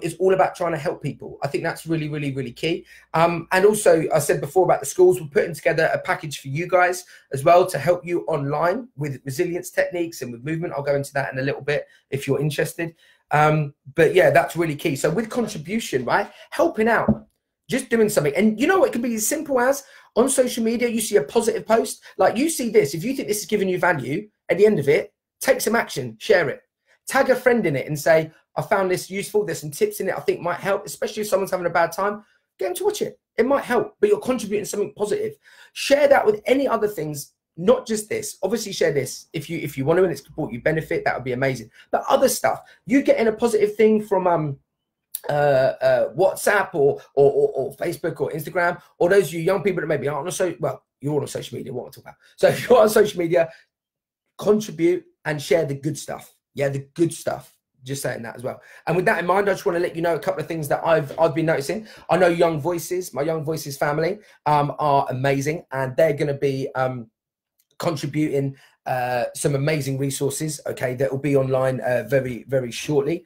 Is all about trying to help people. I think that's really, really, really key. And also, I said before about the schools, we're putting together a package for you guys as well to help you online with resilience techniques and with movement. I'll go into that in a little bit if you're interested. But yeah, that's really key. So with contribution, right? Helping out, just doing something. And you know, it can be as simple as on social media, you see a positive post, like you see this, if you think this is giving you value at the end of it, take some action, share it, tag a friend in it and say, I found this useful. There's some tips in it I think might help, especially if someone's having a bad time. Get them to watch it. It might help, but you're contributing something positive. Share that with any other things, not just this. Obviously, share this if you want to, and it's brought you benefit. That would be amazing. But other stuff, you getting a positive thing from WhatsApp or Facebook or Instagram, or those you young people that maybe aren't on you're all on social media. What I'm talking about. So if you're on social media, contribute and share the good stuff. Yeah, the good stuff. Just saying that as well. And with that in mind, I just want to let you know a couple of things that I've been noticing. I know Young Voices, my Young Voices family are amazing, and they're going to be contributing some amazing resources, okay, that will be online very, very shortly.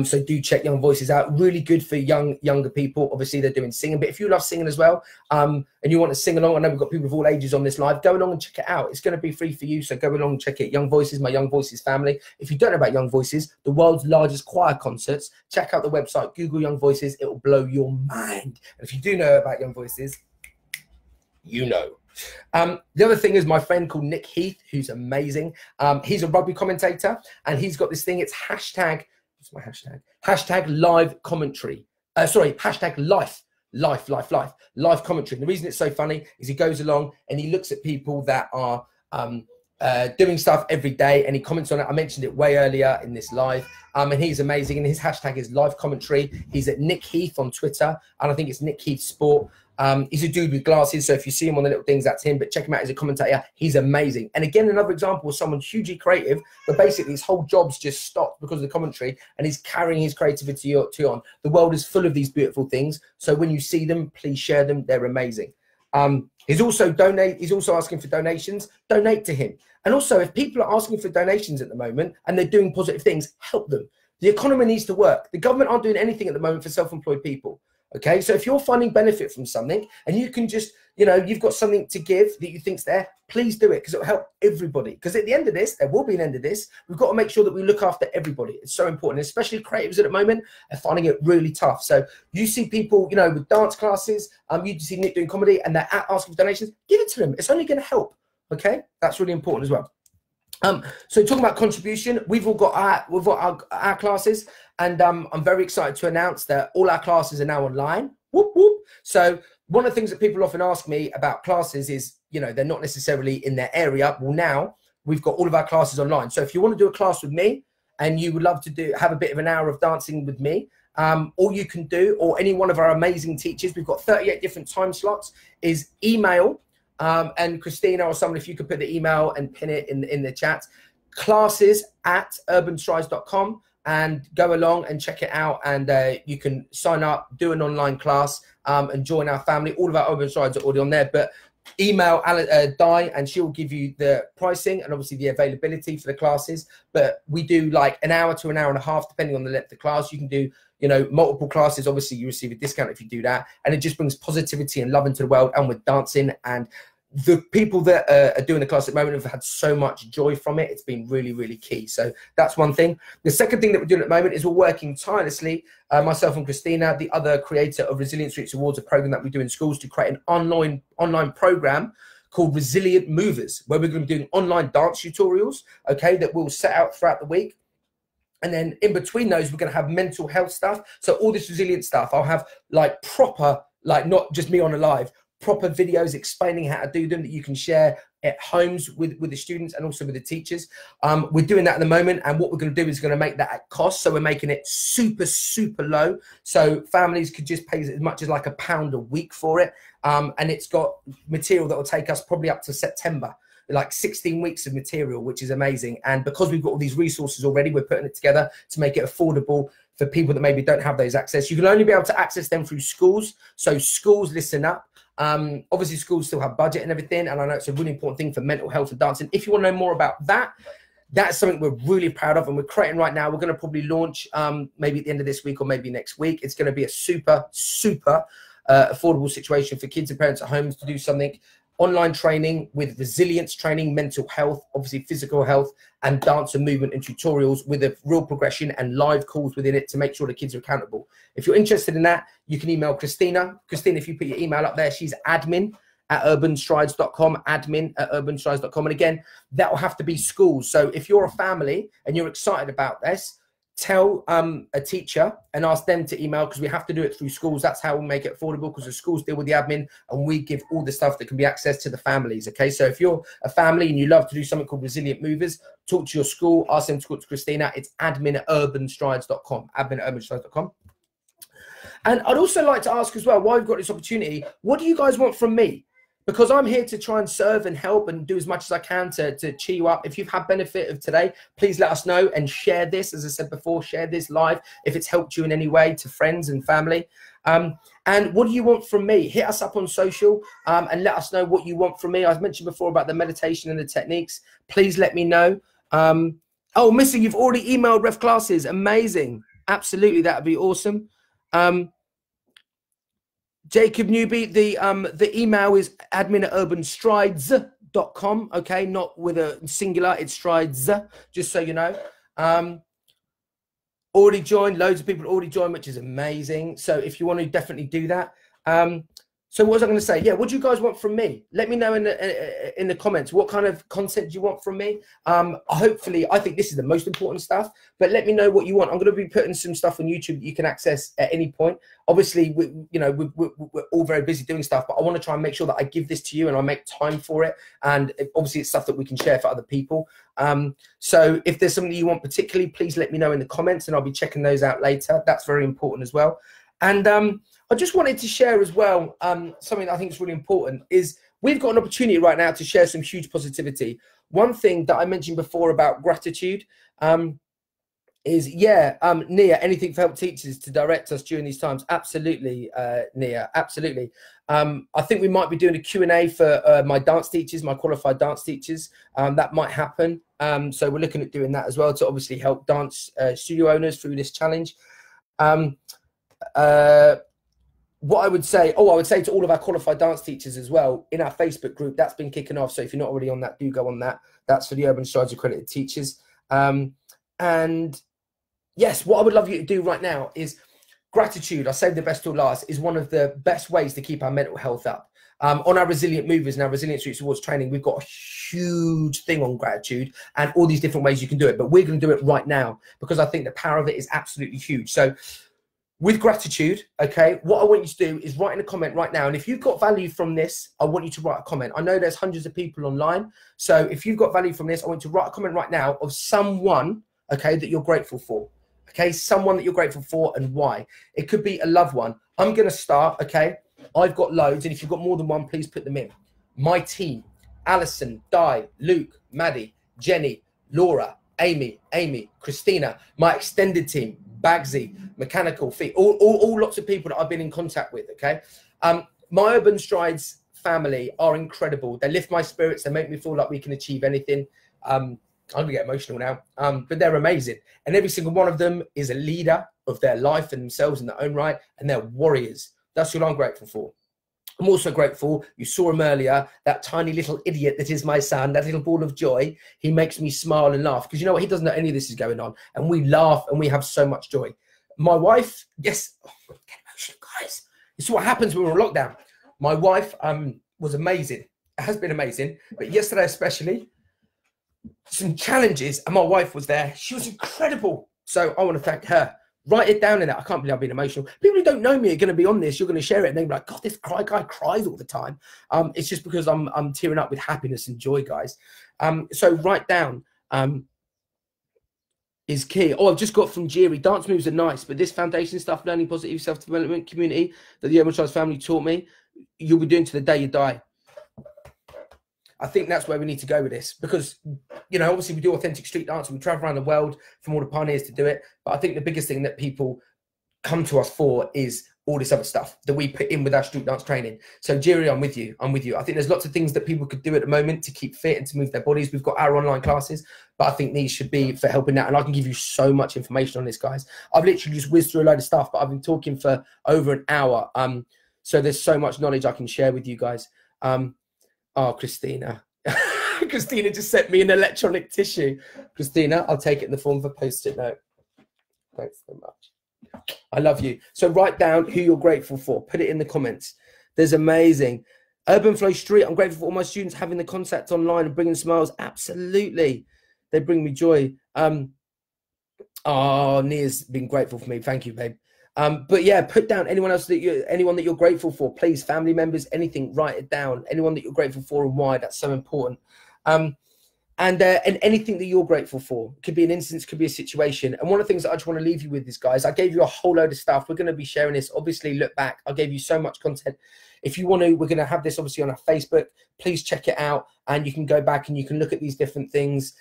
So do check Young Voices out. Really good for younger people. Obviously, they're doing singing, but if you love singing as well, and you want to sing along, I know we've got people of all ages on this live, go along and check it out. It's going to be free for you, so go along and check it. Young Voices, my Young Voices family. If you don't know about Young Voices, the world's largest choir concerts, check out the website, Google Young Voices. It will blow your mind. And if you do know about Young Voices, you know. The other thing is my friend called Nick Heath, who's amazing. He's a rugby commentator, and he's got this thing. It's hashtag, what's my hashtag? Hashtag live commentary. Sorry, hashtag life commentary. And the reason it's so funny is he goes along and he looks at people that are doing stuff every day, and he comments on it. I mentioned it way earlier in this live, and he's amazing. And his hashtag is live commentary. He's at Nick Heath on Twitter, and I think it's Nick Heath Sport. He's a dude with glasses, so if you see him on the little things, that's him. But check him out as a commentator. He's amazing. And again, another example of someone hugely creative, but basically his whole job's just stopped because of the commentary, and he's carrying his creativity on. The world is full of these beautiful things, so when you see them, please share them. They're amazing. He's also asking for donations. Donate to him. And also, if people are asking for donations at the moment and they're doing positive things, help them. The economy needs to work. The government aren't doing anything at the moment for self-employed people. Okay, so if you're finding benefit from something and you can just, you know, you've got something to give that you think's there, please do it, because it'll help everybody. Because at the end of this, there will be an end of this. We've got to make sure that we look after everybody. It's so important, especially creatives at the moment are finding it really tough. So you see people, you know, with dance classes, you see Nick doing comedy and they're asking for donations, give it to them. It's only going to help. Okay, that's really important as well. So talking about contribution, we've got our classes, and I'm very excited to announce that all our classes are now online. Whoop, whoop. So one of the things that people often ask me about classes is, you know, they're not necessarily in their area. Well, now we've got all of our classes online. So if you want to do a class with me and you would love to have a bit of an hour of dancing with me, all you can do, or any one of our amazing teachers, we've got 38 different time slots, is email. And Christina or someone, if you could put the email and pin it in the chat, classes@urbanstrides.com, and go along and check it out. And you can sign up, do an online class, and join our family. All of our Urban Strides are already on there, but email Di and she'll give you the pricing and obviously the availability for the classes. But we do like an hour to an hour and a half, depending on the length of the class. You can do, you know, multiple classes. Obviously, you receive a discount if you do that. And it just brings positivity and love into the world. And with dancing, and the people that are doing the class at the moment have had so much joy from it. It's been really, really key. So that's one thing. The second thing that we're doing at the moment is we're working tirelessly, myself and Christina, the other creator of Resilient Streets Awards, a program that we do in schools, to create an online program called Resilient Movers, where we're going to be doing online dance tutorials, okay, that we'll set out throughout the week. And then in between those, we're going to have mental health stuff. So all this resilient stuff, I'll have like proper, like not just me on a live, proper videos explaining how to do them that you can share at homes with the students and also with the teachers. We're doing that at the moment, and what we're going to do is going to make that at cost. So we're making it super, super low, so families could just pay as much as like £1 a week for it. And it's got material that will take us probably up to September, like 16 weeks of material, which is amazing. And because we've got all these resources already, we're putting it together to make it affordable for people that maybe don't have those access. You can only be able to access them through schools. So schools, listen up. Obviously schools still have budget and everything, and I know it's a really important thing for mental health and dancing. If you want to know more about that, that's something we're really proud of and we're creating right now. We're going to probably launch maybe at the end of this week or maybe next week. It's going to be a super, super affordable situation for kids and parents at home to do something. Online training with resilience training, mental health, obviously physical health, and dance and movement and tutorials with a real progression and live calls within it to make sure the kids are accountable. If you're interested in that, you can email Christina. Christina, if you put your email up there, she's admin@urbanstrides.com, admin@urbanstrides.com. And again, that will have to be schools. So if you're a family and you're excited about this, tell a teacher and ask them to email, because we have to do it through schools. That's how we make it affordable, because the schools deal with the admin and we give all the stuff that can be accessed to the families. Okay, so if you're a family and you love to do something called Resilient Movers, talk to your school, ask them to talk to Christina. It's admin@urbanstrides.com, admin@urbanstrides.com. And I'd also like to ask as well, while we've got this opportunity, what do you guys want from me? Because I'm here to try and serve and help and do as much as I can to cheer you up. If you've had benefit of today, please let us know and share this. As I said before, share this live if it's helped you in any way, to friends and family. And what do you want from me? Hit us up on social and let us know what you want from me. I mentioned before about the meditation and the techniques. Please let me know. Oh, Missy, you've already emailed ref classes. Amazing. Absolutely, that would be awesome. Jacob Newby, the email is admin@urbanstrides.com. Okay, not with a singular, it's strides, just so you know. Already joined, loads of people already joined, which is amazing. So if you want to definitely do that. So what was I going to say? Yeah, what do you guys want from me? Let me know in the comments. What kind of content do you want from me? Hopefully, I think this is the most important stuff, but let me know what you want. I'm going to be putting some stuff on YouTube that you can access at any point. Obviously, we're all very busy doing stuff, but I want to try and make sure that I give this to you and I make time for it. And obviously, it's stuff that we can share for other people. So if there's something you want particularly, please let me know in the comments and I'll be checking those out later. That's very important as well. And I just wanted to share as well, something that I think is really important is we've got an opportunity right now to share some huge positivity. One thing that I mentioned before about gratitude, is, yeah, Nia, anything for help teachers to direct us during these times? Absolutely, Nia, absolutely. I think we might be doing a Q&A for my dance teachers, my qualified dance teachers. That might happen. So we're looking at doing that as well to obviously help dance studio owners through this challenge. What I would say, I would say to all of our qualified dance teachers as well, in our Facebook group, that's been kicking off. So if you're not already on that, do go on that. That's for the Urban Strides accredited teachers. And yes, what I would love you to do right now is gratitude. I saved the best till last is one of the best ways to keep our mental health up. On our Resilient Movers and our Resilience Roots Awards training, we've got a huge thing on gratitude and all these different ways you can do it. But we're going to do it right now because I think the power of it is absolutely huge. So with gratitude, okay, what I want you to do is write in a comment right now. And if you've got value from this, I want you to write a comment. I know there's hundreds of people online. So if you've got value from this, I want you to write a comment right now of someone, okay, that you're grateful for. Okay, someone that you're grateful for and why. It could be a loved one. I'm going to start, okay? I've got loads. And if you've got more than one, please put them in. My team, Alison, Di, Luke, Maddie, Jenny, Laura, Amy, Christina, my extended team, Bagsy, Mechanical Feet, all lots of people that I've been in contact with, okay? My Urban Strides family are incredible. They lift my spirits. They make me feel like we can achieve anything. I'm gonna get emotional now, but they're amazing. And every single one of them is a leader of their life and themselves in their own right, and they're warriors. That's what I'm grateful for. I'm also grateful, you saw him earlier, that tiny little idiot that is my son, that little ball of joy. He makes me smile and laugh because you know what? He doesn't know any of this is going on. And we laugh and we have so much joy. My wife, yes, oh, get emotional, guys. This is what happens when we're on lockdown. My wife was amazing. It has been amazing. But yesterday especially, some challenges and my wife was there. She was incredible. So I want to thank her. Write it down in it. I can't believe I've been emotional. People who don't know me are going to be on this. You're going to share it and they're like, God, this guy cries all the time. It's just because I'm tearing up with happiness and joy, guys. So write down is key. Oh, I've just got from Jerry. Dance moves are nice, but this foundation stuff, learning positive self-development community that the Urban Strides family taught me, you'll be doing to the day you die. I think that's where we need to go with this because, you know, obviously we do authentic street dance and we travel around the world from all the pioneers to do it. But I think the biggest thing that people come to us for is all this other stuff that we put in with our street dance training. So Jerry, I'm with you. I'm with you. I think there's lots of things that people could do at the moment to keep fit and to move their bodies. We've got our online classes, but I think these should be for helping that. And I can give you so much information on this, guys. I've literally just whizzed through a load of stuff, but I've been talking for over an hour. So there's so much knowledge I can share with you guys. Oh, Christina. Christina just sent me an electronic tissue. Christina, I'll take it in the form of a post-it note. Thanks so much. I love you. So write down who you're grateful for. Put it in the comments. There's amazing. Urban Flow Street. I'm grateful for all my students having the contact online and bringing smiles. Absolutely. They bring me joy. Oh, Nia's been grateful for me. Thank you, babe. But yeah, put down anyone else anyone that you're grateful for, please, family members, anything, write it down. Anyone that you're grateful for and why. That's so important. And anything that you're grateful for. It could be an instance, could be a situation. And one of the things that I just want to leave you with is, guys, I gave you a whole load of stuff. We're going to be sharing this. Obviously, look back. I gave you so much content. If you want to, we're going to have this obviously on our Facebook. Please check it out. And you can go back and you can look at these different things.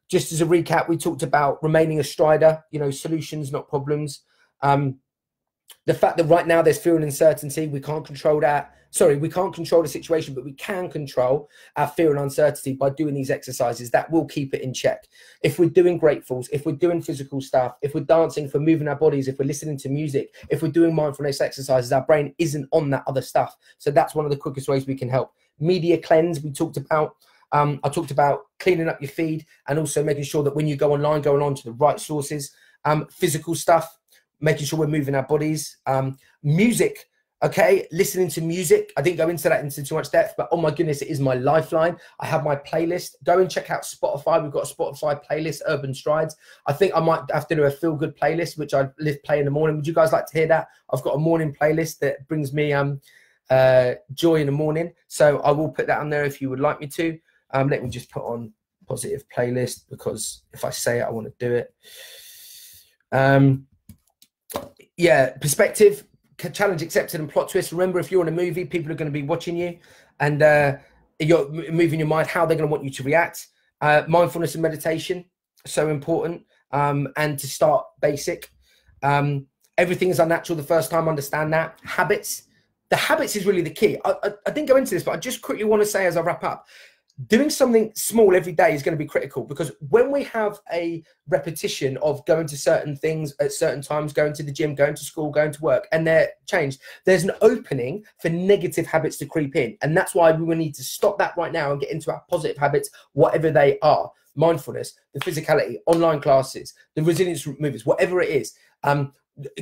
Just as a recap, we talked about remaining a strider, you know, solutions, not problems. The fact that right now there's fear and uncertainty, we can't control that. Sorry, we can't control the situation, but we can control our fear and uncertainty by doing these exercises. That will keep it in check. If we're doing gratefuls, if we're doing physical stuff, if we're dancing, if we're moving our bodies, if we're listening to music, if we're doing mindfulness exercises, our brain isn't on that other stuff. So that's one of the quickest ways we can help. Media cleanse, we talked about. I talked about cleaning up your feed and also making sure that when you go online, going on to the right sources. Physical stuff, making sure we're moving our bodies. Music, okay, listening to music. I didn't go into that into too much depth, but oh my goodness, it is my lifeline. I have my playlist. Go and check out Spotify. We've got a Spotify playlist, Urban Strides. I think I might have to do a feel-good playlist, which I play in the morning. Would you guys like to hear that? I've got a morning playlist that brings me joy in the morning. So I will put that on there if you would like me to. Let me just put on positive playlist because if I say it, I want to do it. Yeah, perspective, challenge accepted, and plot twist. Remember, if you're in a movie, people are going to be watching you and you're moving your mind, how they're going to want you to react. Mindfulness and meditation, so important. and to start basic. Everything is unnatural the first time, understand that. Habits. The habits is really the key. I didn't go into this, but I just quickly want to say as I wrap up, doing something small every day is going to be critical, because when we have a repetition of going to certain things at certain times, going to the gym, going to school, going to work, and they're changed, there's an opening for negative habits to creep in. And that's why we will need to stop that right now and get into our positive habits, whatever they are. Mindfulness, the physicality, online classes, the resilience movers, whatever it is.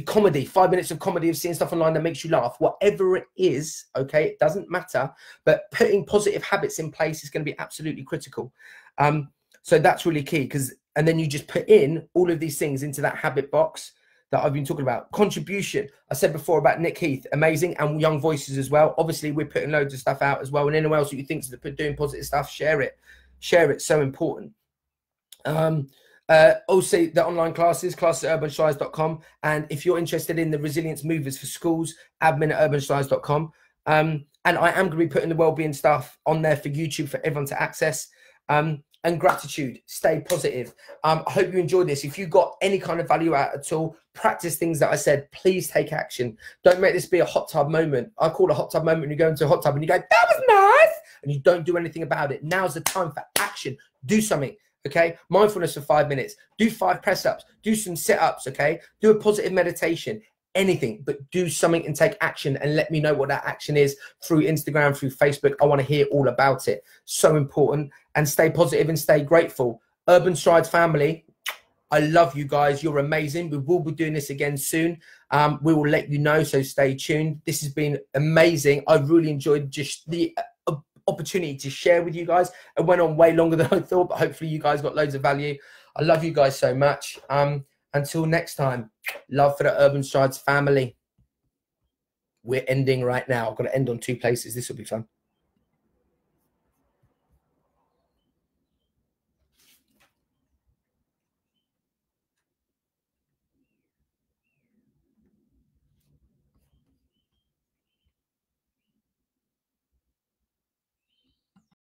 Comedy, 5 minutes of comedy, of seeing stuff online that makes you laugh, whatever it is, okay, it doesn't matter, but putting positive habits in place is going to be absolutely critical. So that's really key, because and then you just put in all of these things into that habit box that I've been talking about. Contribution, I said before about Nick Heath, amazing, and Young Voices as well. Obviously we're putting loads of stuff out as well, and anyone else that you think is doing positive stuff, share it, so important. Also the online classes at urbanstrides.com, and if you're interested in the resilience movers for schools, admin at urbanstrides.com. And I am going to be putting the wellbeing stuff on there for YouTube for everyone to access. And gratitude, stay positive. I hope you enjoyed this. If you got any kind of value out at all, practice things that I said, please take action. Don't make this be a hot tub moment. I call it a hot tub moment when you go into a hot tub and you go, that was nice, and you don't do anything about it. Now's the time for action. Do something. Okay, mindfulness for 5 minutes, do 5 press ups, do some sit-ups, okay, do a positive meditation, anything, but do something and take action, and let me know what that action is through Instagram, through Facebook. I want to hear all about it. So important. And stay positive and stay grateful. Urban Strides family, I love you guys. You're amazing. We will be doing this again soon. We will let you know, so stay tuned. This has been amazing. I really enjoyed just the opportunity to share with you guys. It went on way longer than I thought, but hopefully you guys got loads of value. I love you guys so much. Until next time, love for the Urban Strides family. We're ending right now. I've got to end on 2 places. This will be fun.